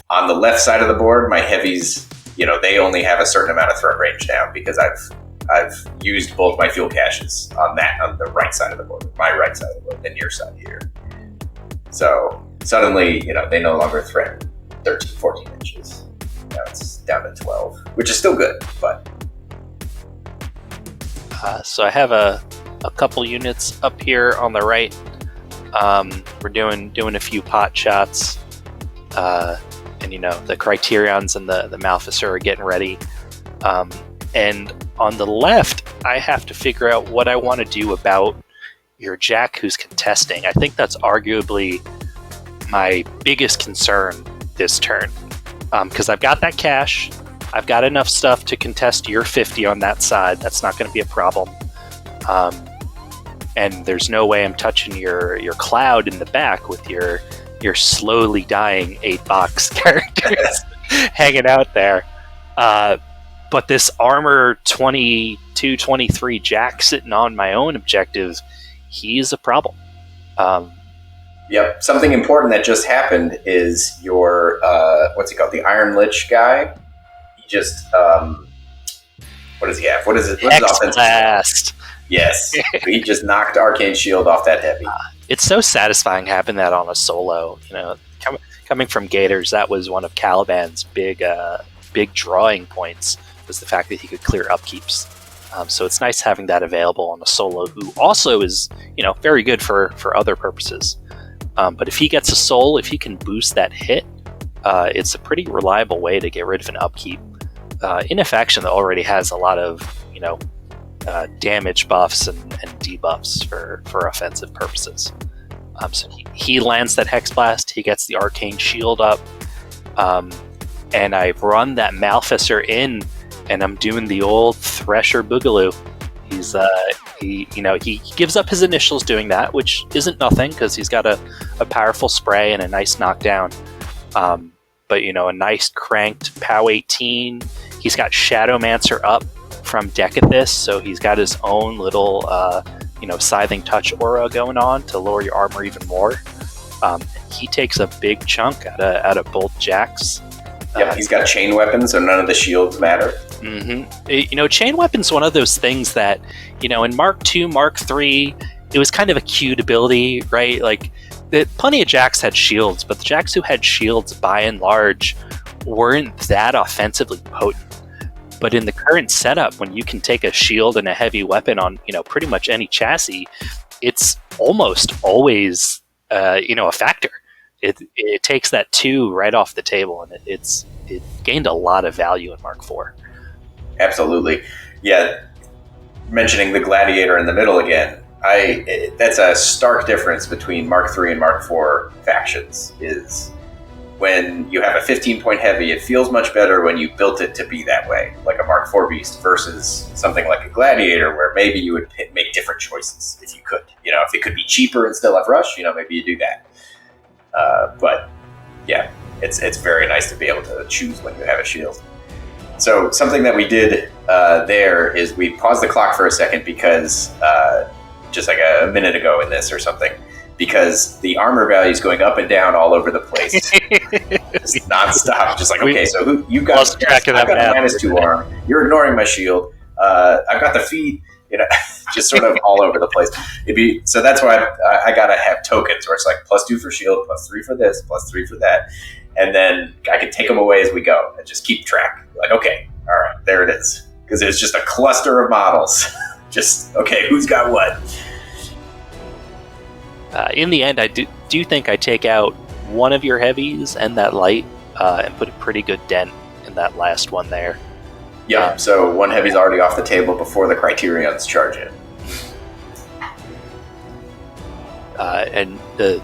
on the left side of the board, my heavies, they only have a certain amount of threat range now because I've used both my fuel caches on the right side of the board, my right side of the board, than your side here. So suddenly, they no longer threaten 13, 14 inches. Now it's down to 12, which is still good, but... So I have a couple units up here on the right. We're doing a few pot shots. And the Criterions and the Malfisser are getting ready. And on the left, I have to figure out what I want to do about your Jack who's contesting. I think that's arguably my biggest concern this turn. Because I've got that cash. I've got enough stuff to contest your 50 on that side. That's not going to be a problem. And there's no way I'm touching your cloud in the back with your slowly dying 8-box characters hanging out there. But this armor 22, 23 Jack sitting on my own objective, he's a problem. Yep. Something important that just happened is your, what's he called? The Iron Lich guy. He just, what does he have? What is it? What's his offensive? Blast. Yes. He just knocked Arcane Shield off that heavy. It's so satisfying having that on a solo. Coming from Gators, that was one of Caliban's big drawing points, was the fact that he could clear upkeeps. So it's nice having that available on a solo who also is, very good for other purposes. But if he gets a soul, if he can boost that hit, it's a pretty reliable way to get rid of an upkeep in a faction that already has a lot of, damage buffs and debuffs for offensive purposes. So he lands that Hex Blast, he gets the Arcane Shield up, and I run that Malfisser in, and I'm doing the old Thresher Boogaloo. He's he gives up his initials doing that, which isn't nothing because he's got a powerful spray and a nice knockdown. But a nice cranked POW 18. He's got Shadowmancer up from Decethus, so he's got his own little Scything Touch aura going on to lower your armor even more. He takes a big chunk out of both Jacks. Yeah, he's got chain weapons, so none of the shields matter. Mm-hmm. Chain weapon's one of those things that, in Mark II, Mark III, it was kind of a cute ability, right? Plenty of Jacks had shields, but the Jacks who had shields, by and large, weren't that offensively potent. But in the current setup, when you can take a shield and a heavy weapon on, pretty much any chassis, it's almost always, a factor. It takes that 2 right off the table, and it gained a lot of value in Mark IV. Absolutely. Yeah. Mentioning the Gladiator in the middle again, that's a stark difference between Mark III and Mark IV factions, is when you have a 15-point heavy, it feels much better when you built it to be that way, like a Mark IV beast, versus something like a Gladiator, where maybe you would make different choices if you could. If it could be cheaper and still have rush, maybe you do that. But yeah, it's very nice to be able to choose when you have a shield. So something that we did there is we paused the clock for a second because just like a minute ago in this or something, because the armor value is going up and down all over the place, just nonstop. Just like, okay, so you got lost track of that. I've got a -2 arm. You're ignoring my shield. I've got the feet. Just sort of all over the place. So that's why I gotta have tokens where it's like +2 for shield, +3 for this, +3 for that, and then I can take them away as we go and just keep track. Like, okay, all right, there it is, because there's just a cluster of models. Just okay, who's got what? In the end, I do think I take out one of your heavies and that light, and put a pretty good dent in that last one there. Yeah, so one heavy's already off the table before the Criterions charge it. And the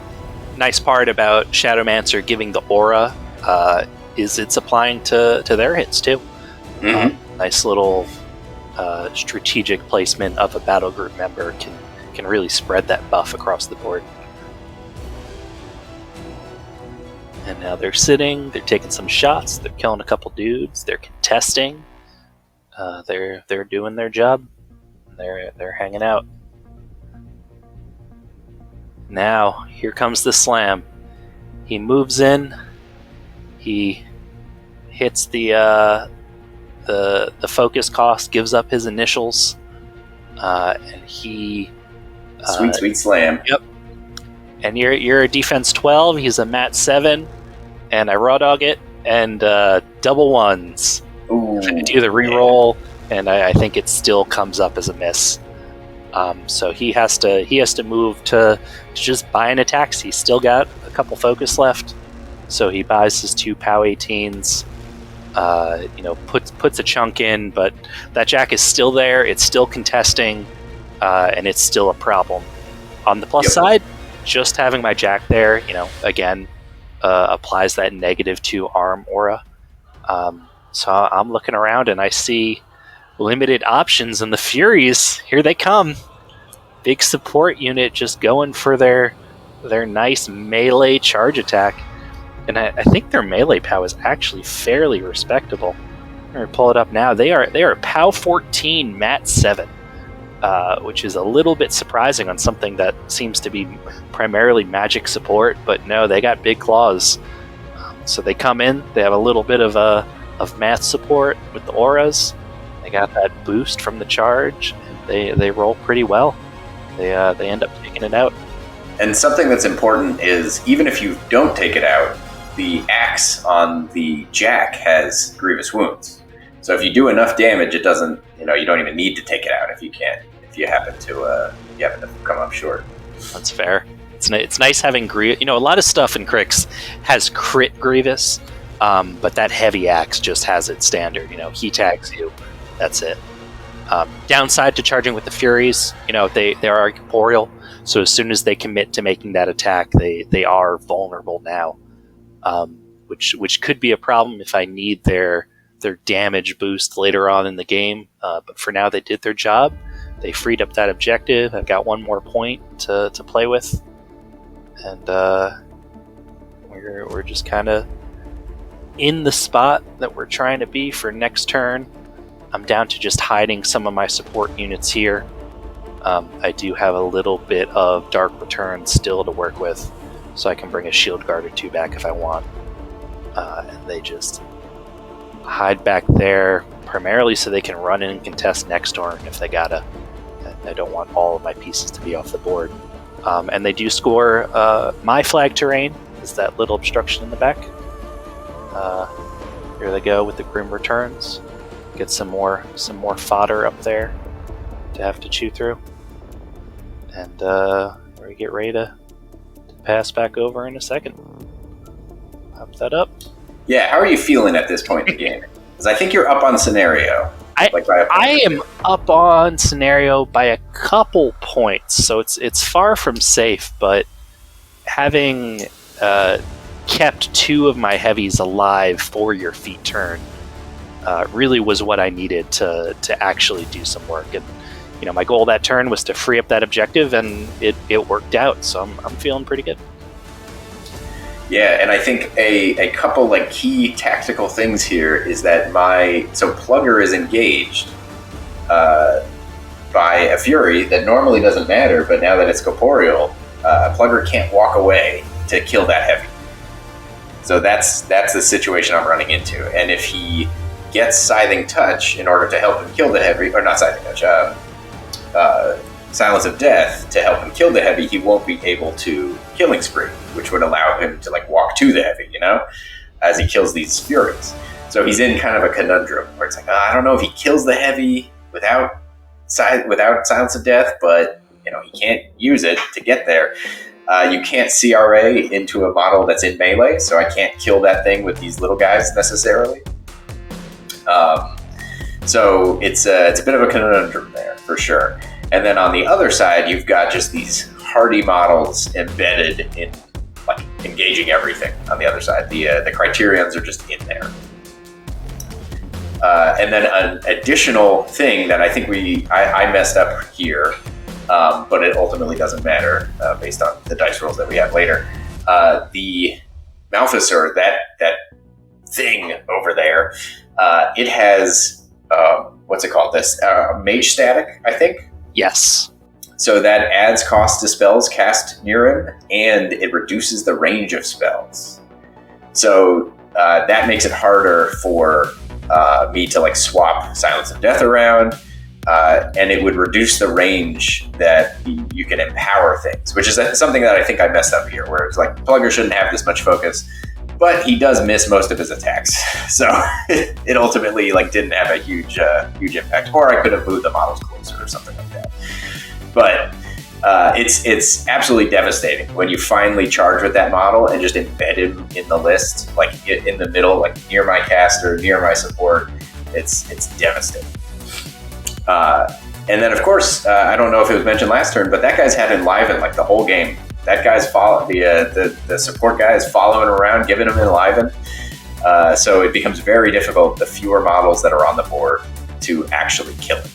nice part about Shadowmancer giving the aura is it's applying to their hits too. Mm-hmm. Nice little strategic placement of a battle group member can really spread that buff across the board. And now they're sitting, they're taking some shots, they're killing a couple dudes, they're contesting. They're doing their job. They're hanging out. Now here comes the slam. He moves in. He hits the focus cost, gives up his initials, and he sweet slam. Yep. And you're a defense 12. He's a mat 7, and I raw dog it and double ones. Ooh, I do the reroll, and I think it still comes up as a miss. So he has to move to just buy an attacks. He's still got a couple focus left, so he buys his 2 POW 18s. Puts a chunk in, but that jack is still there. It's still contesting, and it's still a problem. On the plus side, just having my jack there, again, applies that -2 arm aura. So I'm looking around and I see limited options, and the Furies, here they come. Big support unit just going for their nice melee charge attack. And I think their melee POW is actually fairly respectable. I'm going to pull it up now. They are POW 14 mat 7, which is a little bit surprising on something that seems to be primarily magic support, but no, they got big claws. So they come in, they have a little bit of math support with the auras. They got that boost from the charge. And they roll pretty well. They end up taking it out. And something that's important is, even if you don't take it out, the axe on the jack has grievous wounds. So if you do enough damage, it doesn't. You don't even need to take it out if you happen to come up short. That's fair. It's nice having grievous. A lot of stuff in cryx has crit grievous. But that heavy axe just has it standard. He tags you. That's it. Downside to charging with the Furies, they are corporeal. So as soon as they commit to making that attack, they are vulnerable now, which could be a problem if I need their damage boost later on in the game. But for now, they did their job. They freed up that objective. I've got one more point to play with, and we're just kind of in the spot that we're trying to be for next turn. I'm down to just hiding some of my support units here. I do have a little bit of Dark Return still to work with, so I can bring a Shield Guard or 2 back if I want. And they just hide back there, primarily so they can run in and contest next turn if they gotta. I don't want all of my pieces to be off the board. And they do score my flag terrain, is that little obstruction in the back. Here they go with the Grim Returns. Get some more fodder up there to have to chew through. And we get ready to pass back over in a second. Pop that up. Yeah, how are you feeling at this point in the game? Because I think you're up on scenario. I am up on scenario by a couple points, so it's far from safe, but having kept 2 of my heavies alive for your feet turn really was what I needed to actually do some work. And my goal that turn was to free up that objective, and it worked out, so I'm feeling pretty good. Yeah, and I think a couple key tactical things here is that so Plugger is engaged, by a fury that normally doesn't matter, but now that it's corporeal, Plugger can't walk away to kill that heavy. So that's the situation I'm running into. And if he gets Scything Touch in order to help him kill the heavy, or not Scything Touch, Silence of Death to help him kill the heavy, he won't be able to Killing Spree, which would allow him to like walk to the heavy, as he kills these furies. So he's in kind of a conundrum where it's like, I don't know if he kills the heavy without Silence of Death, but he can't use it to get there. You can't CRA into a model that's in melee, so I can't kill that thing with these little guys necessarily. So it's a bit of a conundrum there for sure. And then on the other side, you've got just these hardy models embedded in like engaging everything. On the other side, the criterions are just in there. And then an additional thing that I think I messed up here, but it ultimately doesn't matter based on the dice rolls that we have later. The Malfisor, that thing over there, it has, what's it called? This mage static, I think? Yes. So that adds cost to spells cast near him, and it reduces the range of spells. So that makes it harder for me to like swap Silence of Death around, and it would reduce the range that you can empower things, which is something that I think I messed up here, where it's like Plugger shouldn't have this much focus, but he does miss most of his attacks. So it ultimately like didn't have a huge impact, or I could have moved the models closer or something like that. But it's absolutely devastating when you finally charge with that model and just embed him in the list, like in the middle, like near my caster, near my support. It's devastating. And then, of course, I don't know if it was mentioned last turn, but that guy's had Enliven like the whole game. That guy's the support guy is following around, giving him Enliven. So it becomes very difficult, the fewer models that are on the board, to actually kill him.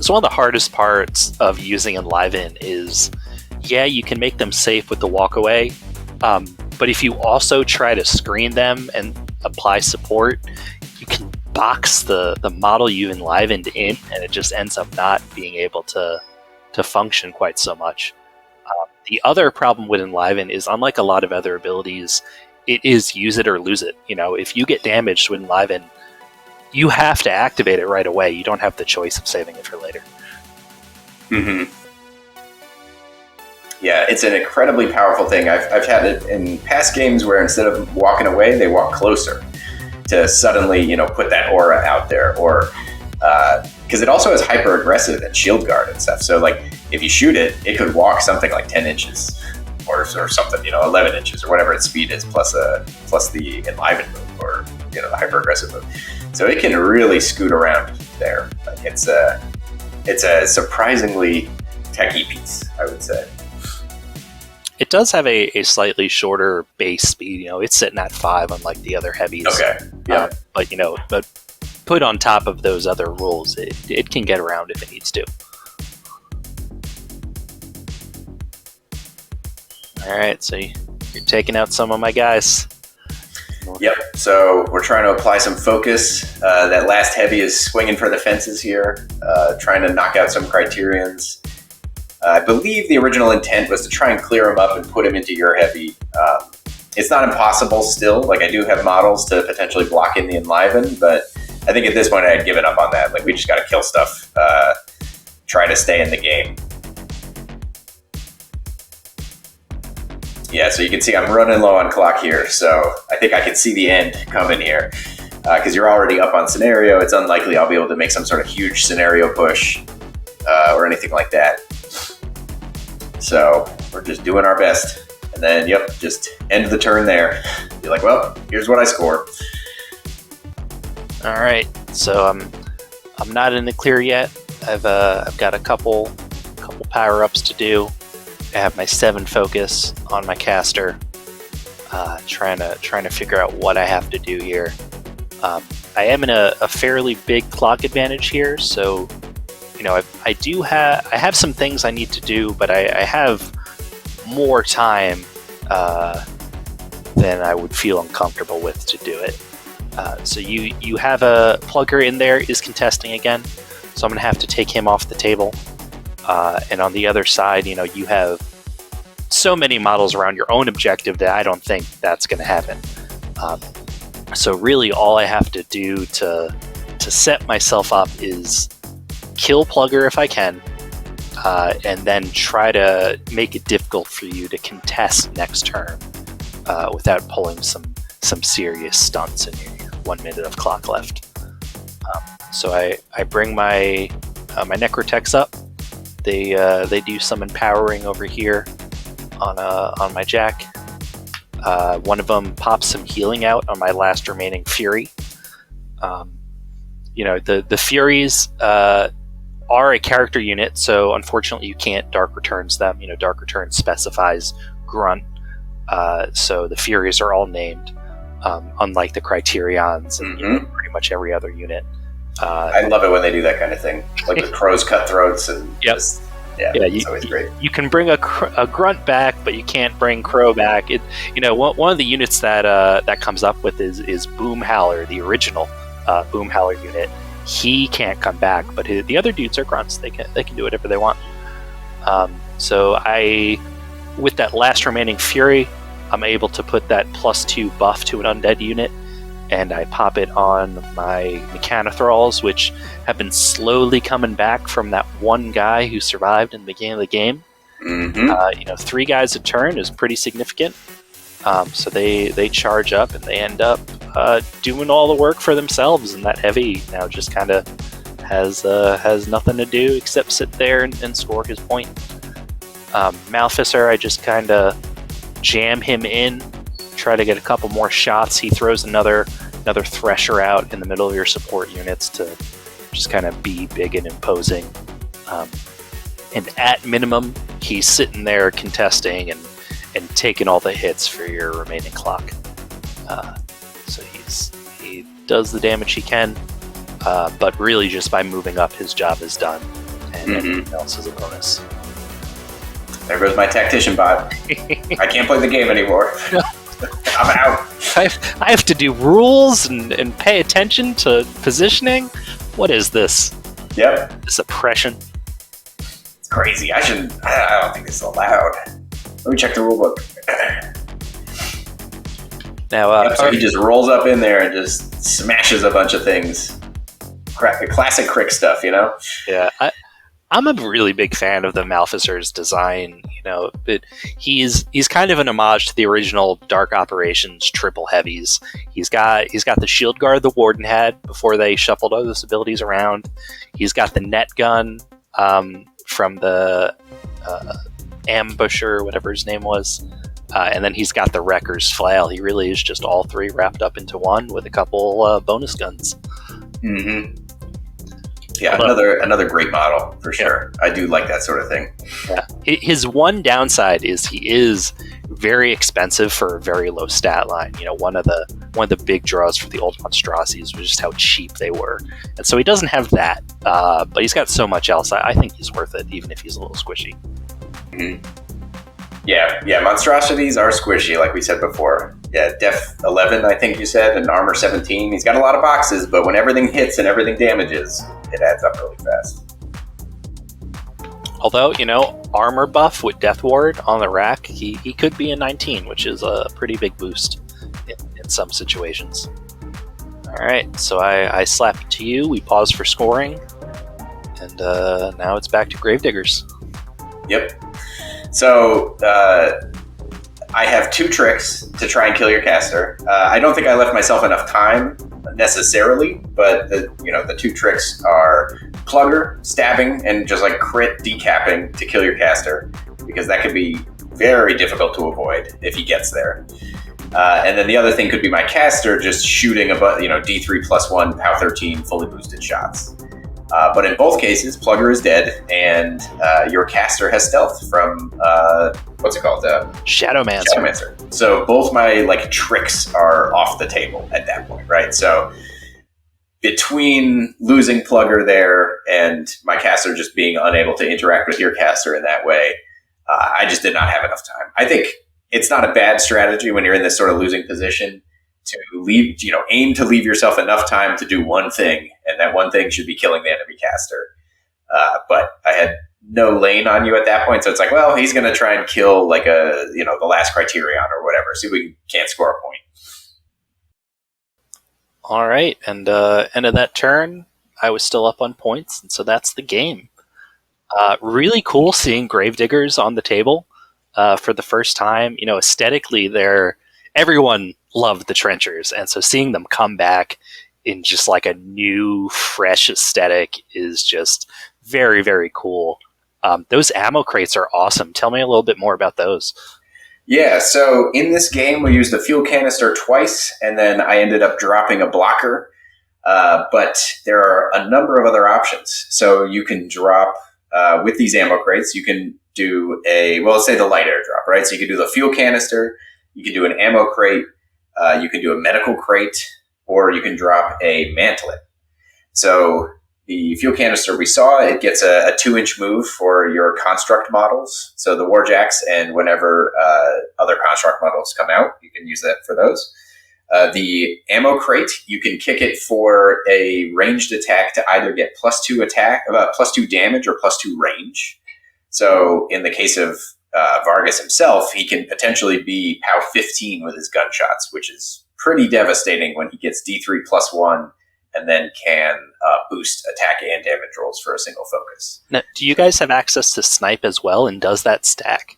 So one of the hardest parts of using Enliven is, you can make them safe with the walk away, but if you also try to screen them and apply support, you can box the model you enlivened in, and it just ends up not being able to function quite so much. The other problem with Enliven is, unlike a lot of other abilities, it is use it or lose it. If you get damaged with Enliven, you have to activate it right away. You don't have the choice of saving it for later. Mm-hmm. Yeah, it's an incredibly powerful thing. I've had it in past games where instead of walking away, they walk closer to suddenly, put that aura out there. Or because it also has hyper aggressive and shield guard and stuff. So like if you shoot it, it could walk something like 10 inches or something, 11 inches or whatever its speed is, plus the Enliven move or the hyper aggressive move. So it can really scoot around there. Like it's a surprisingly techy piece, I would say. It does have a slightly shorter base speed. It's sitting at 5, unlike the other heavies. Okay. Yeah. But put on top of those other rules, it can get around if it needs to. All right, so you're taking out some of my guys. Yep, so we're trying to apply some focus. That last heavy is swinging for the fences here, trying to knock out some criterions. I believe the original intent was to try and clear him up and put him into your heavy. It's not impossible still. Like, I do have models to potentially block in the Enliven, but I think at this point I had given up on that. Like, we just got to kill stuff, try to stay in the game. Yeah, so you can see I'm running low on clock here, so I think I can see the end coming here. Because you're already up on scenario, it's unlikely I'll be able to make some sort of huge scenario push or anything like that. So we're just doing our best. And then, just end the turn there. You're like, well, here's what I score. All right, so I'm not in the clear yet. I've got a couple power-ups to do. I have my 7 focus on my caster, trying to figure out what I have to do here. I am in a fairly big clock advantage here, so I have some things I need to do, but I have more time than I would feel uncomfortable with to do it. So you have a Plugger in there is contesting again, So I'm going to have to take him off the table. And on the other side, you have so many models around your own objective that I don't think that's going to happen. So really all I have to do to set myself up is kill Plugger if I can, and then try to make it difficult for you to contest next turn without pulling some serious stunts in your 1 minute of clock left. So I bring my Necrotechs up. They do some empowering over here on my Jack. One of them pops some healing out on my last remaining Fury. The Furies are a character unit, so unfortunately you can't Dark Returns them. Dark Return specifies Grunt, so the Furies are all named, unlike the Criterions and pretty much every other unit. I love it when they do that kind of thing, like the Crow's Cutthroats and it's always great. You can bring a Grunt back, but you can't bring Crow back. One of the units that comes up with is Boom Howler, the original Boom Howler unit. He can't come back, but the other dudes are Grunts. They can do whatever they want. So with that last remaining Fury, I'm able to put that +2 buff to an undead unit, and I pop it on my Mechanothralls, which have been slowly coming back from that one guy who survived in the beginning of the game. 3 guys a turn is pretty significant. So they charge up and they end up doing all the work for themselves, and that heavy now just kind of has nothing to do except sit there and score his point. Maleficer, I just kind of jam him in, try to get a couple more shots. He throws another Thresher out in the middle of your support units to just kind of be big and imposing. And at minimum, he's sitting there contesting and taking all the hits for your remaining clock. So he does the damage he can, but really just by moving up, his job is done, and everything else is a bonus. There goes my tactician bot. I can't play the game anymore. I'm out. I have to do rules and pay attention to positioning. What is this? Yep. This oppression. It's crazy. I don't think it's allowed. Let me check the rule book. Now, so he just rolls up in there and just smashes a bunch of things. Classic Cryx stuff, Yeah, I'm a really big fan of the Maleficer's design. He's kind of an homage to the original Dark Operations triple heavies. He's got the shield guard the Warden had before they shuffled all those abilities around. He's got the net gun from the Ambusher, whatever his name was. And then he's got the Wrecker's Flail. He really is just all three wrapped up into one with a couple bonus guns. Yeah, another great model for sure. Yeah. I do like that sort of thing. Yeah. His one downside is he is very expensive for a very low stat line. One of the big draws for the old monstrosities was just how cheap they were, and so he doesn't have that. But he's got so much else. I think he's worth it, even if he's a little squishy. Yeah, monstrosities are squishy, like we said before. Yeah, Def 11, I think you said, and Armor 17. He's got a lot of boxes, but when everything hits and everything damages, it adds up really fast. Although, armor buff with Death Ward on the rack, he could be a 19, which is a pretty big boost in some situations. Alright, so I slap it to you, we pause for scoring, and now it's back to Gravediggers. Yep. So, I have 2 tricks to try and kill your caster. I don't think I left myself enough time necessarily, but the 2 tricks are Plugger, stabbing, and just like crit decapping to kill your caster, because that could be very difficult to avoid if he gets there. And then the other thing could be my caster just shooting D3 + 1 POW 13 fully boosted shots. But in both cases, Plugger is dead, and your caster has stealth from what's it called? Shadowmancer. So both my tricks are off the table at that point, right? So between losing Plugger there and my caster just being unable to interact with your caster in that way, I just did not have enough time. I think it's not a bad strategy when you're in this sort of losing position to aim to leave yourself enough time to do one thing, and that one thing should be killing the enemy caster. But I had no lane on you at that point, so it's like, well, he's going to try and kill like the last criterion or whatever, see if we can't score a point. All right, and end of that turn, I was still up on points, and so that's the game. Really cool seeing Gravediggers on the table for the first time. Aesthetically, everyone loved the Trenchers, and so seeing them come back in just like a new, fresh aesthetic is just very, very cool. Those ammo crates are awesome. Tell me a little bit more about those. Yeah, so in this game, we used the fuel canister twice, and then I ended up dropping a blocker. But there are a number of other options. So you can drop, with these ammo crates, you can do let's say the light airdrop, right? So you can do the fuel canister, you can do an ammo crate, you can do a medical crate, or you can drop a mantlet. So the fuel canister we saw, it gets a 2-inch move for your construct models. So the warjacks, and whenever other construct models come out, you can use that for those. The ammo crate, you can kick it for a ranged attack to either get +2 attack, +2 damage, or +2 range. So in the case of Vargas himself, he can potentially be POW 15 with his gunshots, which is pretty devastating when he gets D3 +1 and then can boost attack and damage rolls for a single focus. Now, do you guys have access to snipe as well, and does that stack?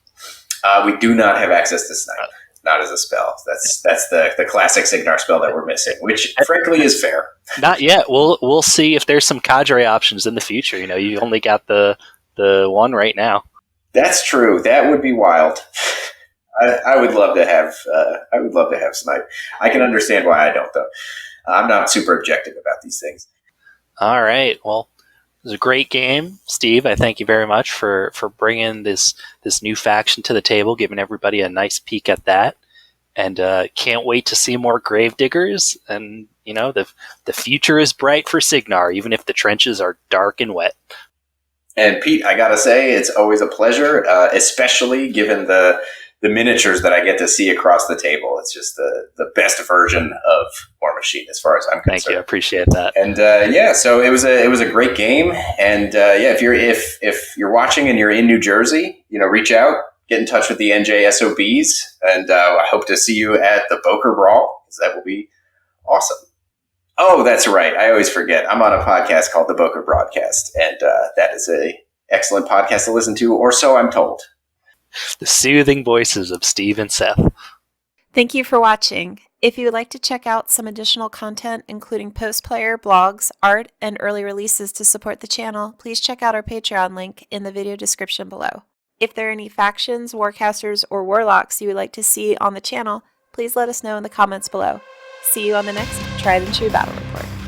We do not have access to snipe. Not as a spell. That's the classic Signar spell that we're missing, which frankly is fair. Not yet. We'll see if there's some cadre options in the future. You only got the one right now. That's true. That would be wild. I would love to have. I would love to have snipe. I can understand why I don't, though. I'm not super objective about these things. All right. Well, it was a great game, Steve. I thank you very much for bringing this new faction to the table, giving everybody a nice peek at that, and can't wait to see more Gravediggers. And the future is bright for Signar, even if the trenches are dark and wet. And Pete, I gotta say, it's always a pleasure, especially given the miniatures that I get to see across the table. It's just the best version of Warmachine as far as I'm concerned. Thank you, I appreciate that. And so it was a great game. And if you're watching and you're in New Jersey, reach out, get in touch with the NJ SOBs, and I hope to see you at the Boker Brawl, because that will be awesome. Oh, that's right. I always forget. I'm on a podcast called the Boker Broadcast, and that is a excellent podcast to listen to, or so I'm told. The soothing voices of Steve and Seth. Thank you for watching. If you would like to check out some additional content, including post-player, blogs, art, and early releases to support the channel, please check out our Patreon link in the video description below. If there are any factions, warcasters, or warlocks you would like to see on the channel, please let us know in the comments below. See you on the next Tried and True Battle Report.